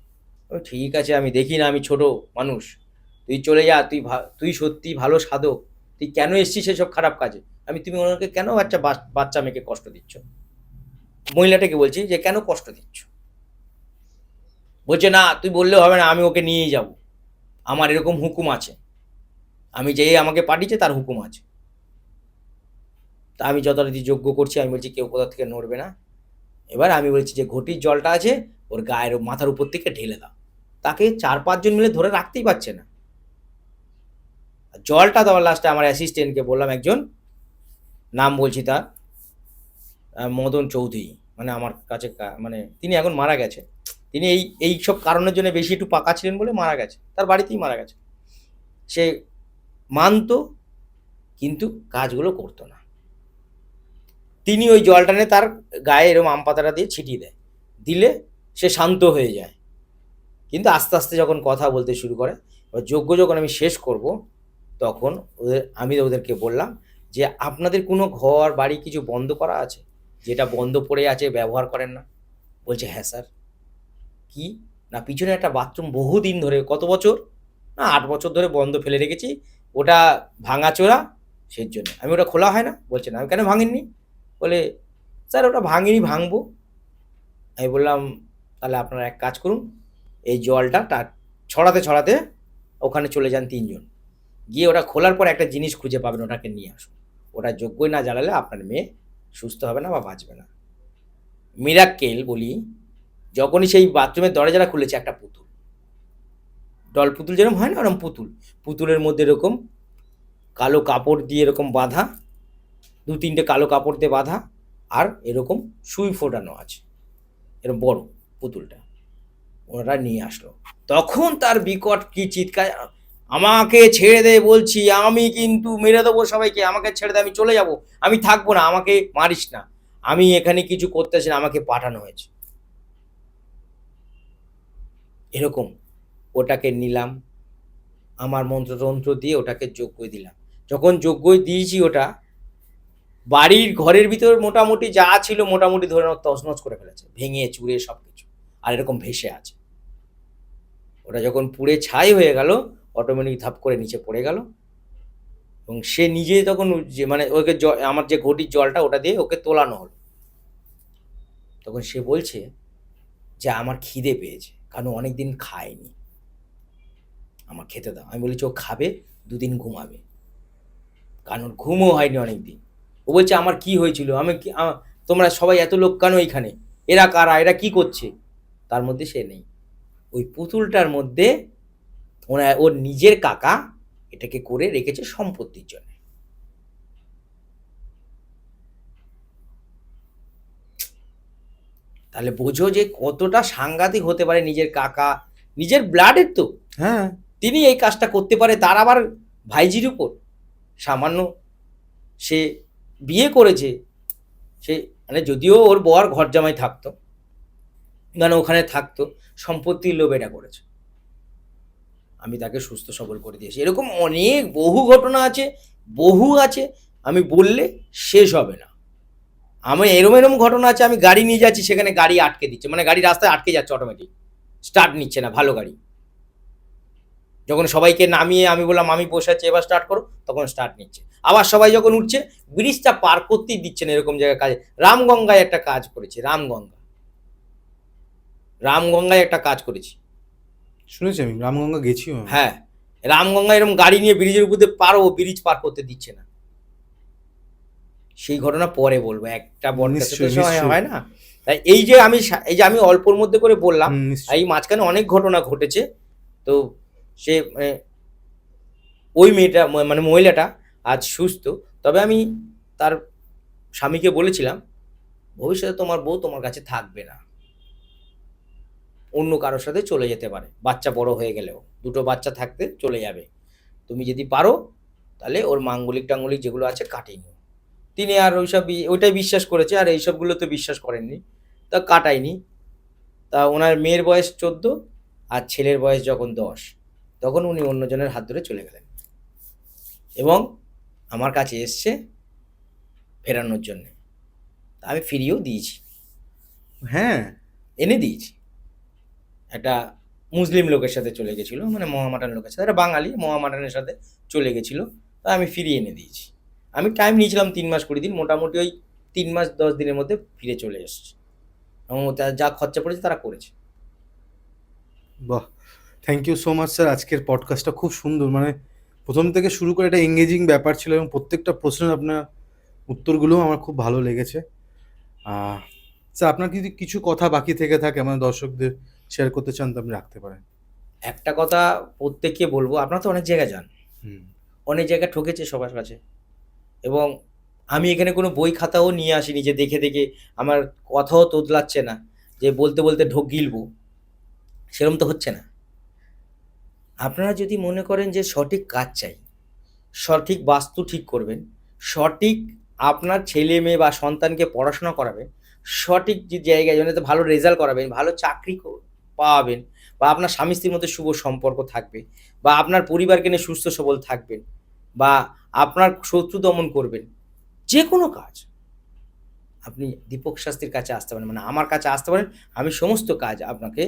ঠিক আছে আমি দেখি না, আমি ছোট মানুষ, তুই চলে যা, তুই সত্যি ভালো সাধক, তুই কেন এসছিস সেসব খারাপ কাজে? তুমি ওনাকে কেন বাচ্চা মেয়েকে কষ্ট দিচ্ছ? মহিলাটাকে বলছি যে কেন কষ্ট দিচ্ছ? বলছে না তুই বললে হবে না, আমি ওকে নিয়েই যাব, আমার এরকম হুকুম আছে, আমি যে আমাকে পাঠিয়েছে তার হুকুম আছে। তা আমি যথারীতি যজ্ঞ করছি, আমি বলছি কেউ কোথা থেকে নড়বে না। এবার আমি বলছি যে ঘটির জলটা আছে ওর গায়ের মাথার উপর থেকে ঢেলে দাও, তাকে 4-5 জন মিলে ধরে রাখতেই পারছে না। জলটা দেওয়ার লাস্টে আমার অ্যাসিস্ট্যান্টকে বললাম, একজন নাম বলছি তার, মদন চৌধুরী, মানে আমার কাছে মানে তিনি এখন মারা গেছে। তিনি এই সব কারণের জন্য বেশি একটু পাকা ছিলেন বলে মারা গেছে, তার বাড়িতেই মারা গেছে। সে মানতো কিন্তু কাজগুলো করতো না। তিনি ওই জলটা নিয়ে তার গায়ে এরকম আম পাতাটা দিয়ে ছিটিয়ে দেয়, দিলে সে শান্ত হয়ে যায়। কিন্তু আস্তে আস্তে যখন কথা বলতে শুরু করে, এবার যজ্ঞ যখন আমি শেষ করব, তখন আমি ওদেরকে বললাম যে আপনাদের কোনো ঘর বাড়ি কিছু বন্ধ করা আছে, যেটা বন্ধ পড়ে আছে ব্যবহার করেন না? বলছে হ্যাঁ স্যার। কি না, পিছনে একটা বাথরুম বহুদিন ধরে, কত বছর না 8 বছর ধরে বন্ধ ফেলে রেখেছি, ওটা ভাঙাচোরা, সেই জন্য। আমি ওটা খোলা হয় না? বলছে না। আমি কেন ভাঙেননি? বলে স্যার ওটা ভাঙিনি, ভাঙবো। আমি বললাম তাহলে আপনারা এক কাজ করুন, এই জলটা ছড়াতে ছড়াতে ওখানে চলে যান 3 জন, গিয়ে ওটা খোলার পর একটা জিনিস খুঁজে পাবেন, ওটাকে নিয়ে আসুন। ওটা যজ্ঞই না জ্বালালে আপনার মেয়ে সুস্থ হবে না বা বাঁচবে না। মিরাক্কেল বলি, যখনই সেই বাথরুমের দরজাটা খুলেছে, একটা পুতুল, ডল পুতুল যেরকম হয় না, ওরকম পুতুলের মধ্যে এরকম কালো কাপড় দিয়ে এরকম বাঁধা, 2-3টে কালো কাপড় দিয়ে বাঁধা, আর এরকম সুই ফোটানো আছে, এরকম বড় পুতুলটা ওরা নিয়ে আসলো। তখন তার বিকট কি চিৎকার, আমাকে ছেড়ে দে বলছি, আমি কিন্তু মেরে দেবো সবাইকে, আমাকে ছেড়ে দে, আমি চলে যাব, আমি থাকবো না, আমাকে মারিস না, আমি এখানে কিছু করতেছি না, আমাকে পাঠানো হয়েছে। এরকম ওটাকে নিলাম, আমার মন্ত্রতন্ত্র দিয়ে ওটাকে যজ্ঞ দিলাম। যখন যজ্ঞ দিয়েছি, ওটা বাড়ির ঘরের ভিতর মোটামুটি যা ছিল মোটামুটি ধরে নাও তছনছ করে ফেলেছে, ভেঙে চুরে সব কিছু, আর এরকম ভেসে আছে। ওটা যখন পুড়ে ছাই হয়ে গেল, অটোমেটিক ধাপ করে নিচে পড়ে গেল, এবং সে নিজে তখন মানে ওকে আমার যে ঘটির জলটা ওটা দিয়ে ওকে তোলানো হলো। তখন সে বলছে যে আমার খিদে পেয়েছে, কারণ অনেকদিন খায়নি, আমার খেতে দাও। আমি বলেছি ও খাবে, 2 দিন ঘুমাবে, কারণ ঘুমও হয়নি অনেকদিন। ও বলছে আমার কি হয়েছিল, আমি কি তোমরা সবাই এত লোক কেন এইখানে, এরা কারা, এরা কি করছে? তার মধ্যে সে নেই, ওই পুতুলটার মধ্যে ওর নিজের কাকা এটাকে করে রেখেছে সম্পত্তির জন্য। তাহলে বোঝো যে কতটা সাংঘাতিক হতে পারে নিজের কাকা, নিজের ব্লাডের তো, হ্যাঁ, তিনি এই কাজটা করতে পারে, তার আবার ভাইজির উপর। সামান্য সে বিয়ে করেছে, সে মানে যদিও ওর বর ঘর জামাই থাকতো, মানে ওখানে থাকতো, সম্পত্তির লোভ এটা করেছে। আমি তাকে সুস্থ সবল করে দিয়েছি। এরকম অনেক বহু ঘটনা আছে, বহু আছে, আমি বললে শেষ হবে না। আমি এরম ঘটনা আছে, আমি গাড়ি নিয়ে যাচ্ছি, সেখানে গাড়ি আটকে দিচ্ছে, মানে গাড়ি রাস্তায় আটকে যাচ্ছে, অটোমেটিক স্টার্ট নিচ্ছে না, ভালো গাড়ি। যখন সবাইকে নামিয়ে আমি বললাম আমি বসে আছি এবার স্টার্ট করো, তখন স্টার্ট নিচ্ছে। আবার সবাই যখন উঠছে, ব্রিজটা পার করতেই দিচ্ছে না, এরকম জায়গায় কাজ। রামগঙ্গায় একটা কাজ করেছি, রামগঙ্গায় একটা কাজ করেছি। শুনেছি, আমি রামগঙ্গা গেছিও আমি। হ্যাঁ, রামগঙ্গায় এরকম গাড়ি নিয়ে ব্রিজের উপর দিয়ে পারো, ব্রিজ পার করতে দিচ্ছে না। সেই ঘটনা পরে বলবো, একটা নিশ্চয়ই, বড় নিশ্চয়ই। হয় না। তাই এই যে আমি অল্পর মধ্যে করে বললাম, নিশ্চয়ই। এই মাঝখানে অনেক ঘটনা ঘটেছে। তো সে ওই মেয়েটা মানে মহিলাটা আজ সুস্থ। তবে আমি তার স্বামীকে বলেছিলাম, ভবিষ্যতে তোমার বউ তোমার কাছে থাকবে না, অন্য কারোর সাথে চলে যেতে পারে, বাচ্চা বড় হয়ে গেলেও 2টো বাচ্চা থাকতে চলে যাবে। তুমি যদি পারো তাহলে ওর মাঙ্গলিক টাঙ্গলিক যেগুলো আছে কাটিয়ে নিও। তিনি আর ওইটাই বিশ্বাস করেছে, আর এইসবগুলো তো বিশ্বাস করেননি, তা কাটায়নি। তা ওনার মেয়ের বয়স 14, আর ছেলের বয়স যখন 10, তখন উনি অন্যজনের হাত ধরে চলে গেলেন, এবং আমার কাছে এসছে ফেরানোর জন্যে। আমি ফিরিয়েও দিয়েছি, হ্যাঁ, এনে দিয়েছি। একটা মুসলিম লোকের সাথে চলে গেছিলো, মানে মোহামেডান লোকের সাথে, একটা বাঙালি মোহামেডানের সাথে চলে গেছিলো, তা আমি ফিরিয়ে এনে দিয়েছি। আমি টাইম নিয়েছিলাম 3 মাস 20 দিন, মোটামুটি ওই 3 মাস 10 দিনের মধ্যে ফিরে চলে এসছে, এবং যা খরচা পড়েছে তারা করেছে। বাহ, thank you so much sir. আজকের পডকাস্টটা খুব সুন্দর, মানে প্রথম থেকে শুরু করে একটা এঙ্গেজিং ব্যাপার ছিল, এবং প্রত্যেকটা প্রশ্নের আপনার উত্তরগুলোও আমার খুব ভালো লেগেছে। স্যার, আপনার যদি কিছু কথা বাকি থেকে থাকে আমার দর্শকদের শেয়ার করতে চান তো আপনি রাখতে পারেন। একটা কথা প্রত্যেককে বলবো, আপনারা তো অনেক জায়গায় যান, হুম, অনেক জায়গায় ঠকেছে সবার কাছে, এবং আমি এখানে কোনো বই খাতাও নিয়ে আসিনি যে দেখে দেখে আমার কথাও তোদলাচ্ছে না যে বলতে বলতে ঢোক গিলবো, সেরকম তো হচ্ছে না। আপনারা যদি মনে করেন যে সঠিক কাজ চাই, সঠিক বাস্তু ঠিক করবেন, সঠিক আপনার ছেলে মেয়ে বা সন্তানকে পড়াশোনা করাবেন, সঠিক যে জায়গায় যেন ভালো রেজাল্ট করাবেন, ভালো চাকরি পাওয়াবেন, বা আপনার স্বামী স্ত্রীর মধ্যে শুভ সম্পর্ক থাকবে, বা আপনার পরিবারকে নিয়ে সুস্থ সবল থাকবেন, বা আপনার শত্রু দমন করবেন, যে কোনো কাজ আপনি দীপক শাস্ত্রীর কাছে আসতে পারেন, মানে আমার কাছে আসতে পারেন। আমি সমস্ত কাজ আপনাকে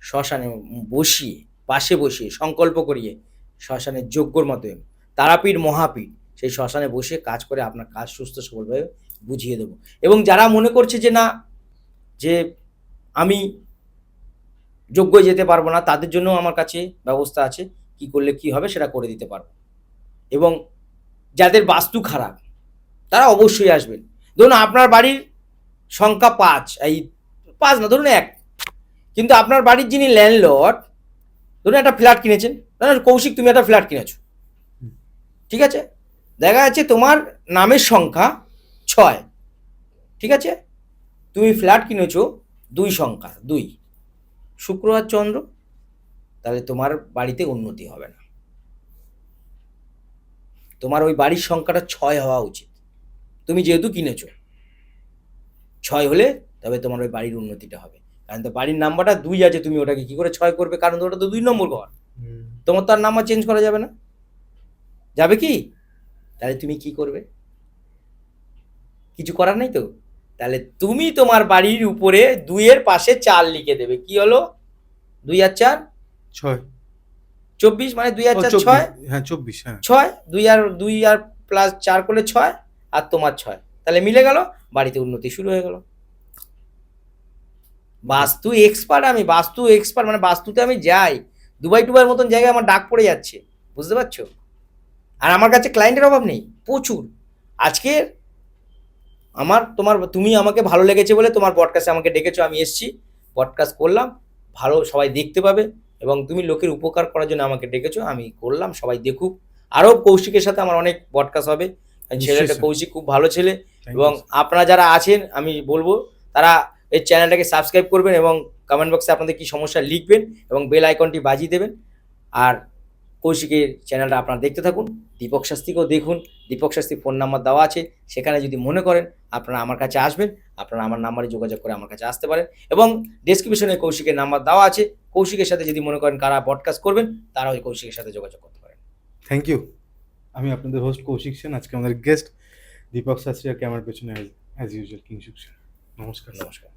শ্মশানে বসিয়ে, পাশে বসিয়ে সংকল্প করিয়ে, শ্মশানের যজ্ঞর মতো তারাপীঠ মহাপীঠ সেই শ্মশানে বসে কাজ করে আপনার কাজ সুস্থ সবলভাবে বুঝিয়ে দেবো। এবং যারা মনে করছে যে না, যে আমি যজ্ঞে যেতে পারবো না, তাদের জন্য আমার কাছে ব্যবস্থা আছে, কি করলে কি হবে সেটা করে দিতে পারবো। এবং যাদের বাস্তু খারাপ তারা অবশ্যই আসবেন। ধরুন আপনার বাড়ির সংখ্যা ৫, এই ৫ না, ধরুন ১, কিন্তু আপনার বাড়ির যিনি ল্যান্ডলর্ড, ধরুন একটা ফ্ল্যাট কিনেছেন, কৌশিক তুমি একটা ফ্ল্যাট কিনেছো, ঠিক আছে, দেখা যাচ্ছে তোমার নামের সংখ্যা ৬, ঠিক আছে, তুমি ফ্ল্যাট কিনেছো ২ সংখ্যা, ২, শুক্র আর চন্দ্র, তাহলে তোমার বাড়িতে উন্নতি হবে না। তোমার ওই বাড়ির সংখ্যাটা ৬ হওয়া উচিত। তুমি যেহেতু কিনেছো ৬ হলে তবে তোমার ওই বাড়ির উন্নতিটা হবে। কারণ তো বাড়ির নাম্বারটা ২ আছে, তুমি ওটাকে কি করে ৬ করবে? কারণ ওটা তো ২ নম্বর ঘর। হুম। তোমার তো আর নাম্বার চেঞ্জ করা যাবে না। যাবে কি? তাহলে তুমি কি করবে? কিছু করার নেই তো। তাহলে তুমি তোমার বাড়ির উপরে ২ এর পাশে ৪ লিখে দেবে। কি হলো? ২ আর ৪ 6 ২৪, মানে ২ আর ও ৪ 24 ৬, হ্যাঁ 24 হ্যাঁ ৬, ২ আর প্লাস ৪ করলে ৬, আর তোমার ৬। তাহলে মিলে গেল, বাড়িতে উন্নতি শুরু হয়ে গেল। বাস্তু এক্সপার্ট আমি, বাস্তু এক্সপার্ট, মানে বাস্তুতে আমি যাই। দুবাই মতন জায়গায় আমার ডাক পড়ে যাচ্ছে, বুঝতে পারছো? আর আমার কাছে ক্লায়েন্টের অভাব নেই, প্রচুর। আজকে তুমি আমাকে ভালো লেগেছে বলে তোমার পডকাস্টে আমাকে ডেকেছো, আমি এসছি, পডকাস্ট করলাম, ভালো সবাই দেখতে পাবে, এবং তুমি লোকের উপকার করার জন্য আমাকে ডেকেছো, আমি করলাম, সবাই দেখুক। আরও কৌশিকের সাথে আমার অনেক পডকাস্ট হবে। ছেলেটা কৌশিক খুব ভালো ছেলে, এবং আপনারা যারা আছেন আমি বলবো তারা এই চ্যানেলটাকে সাবস্ক্রাইব করবেন, এবং কমেন্ট বক্সে আপনাদের কী সমস্যা লিখবেন, এবং বেল আইকনটি বাজিয়ে দেবেন। আর কৌশিকের চ্যানেলটা আপনারা দেখতে থাকুন, দীপক শাস্ত্রীকেও দেখুন। দীপক শাস্ত্রীর ফোন নাম্বার দেওয়া আছে, সেখানে যদি মনে করেন আপনারা আমার কাছে আসবেন, আপনারা আমার নাম্বারে যোগাযোগ করে আমার কাছে আসতে পারেন, এবং ডেসক্রিপশনে কৌশিকের নাম্বার দেওয়া আছে। কৌশিকের সাথে যদি মনে করেন কারা পডকাস্ট করবেন, তারা ওই কৌশিকের সাথে যোগাযোগ করতে পারেন। Thank you. আমি আপনাদের হোস্ট কৌশিক সেন, আজকে আমাদের গেস্ট দীপক শাস্ত্রী, আর ক্যামেরার পেছনে অ্যাজ ইউজুয়াল কিংশুক সেন। নমস্কার। নমস্কার।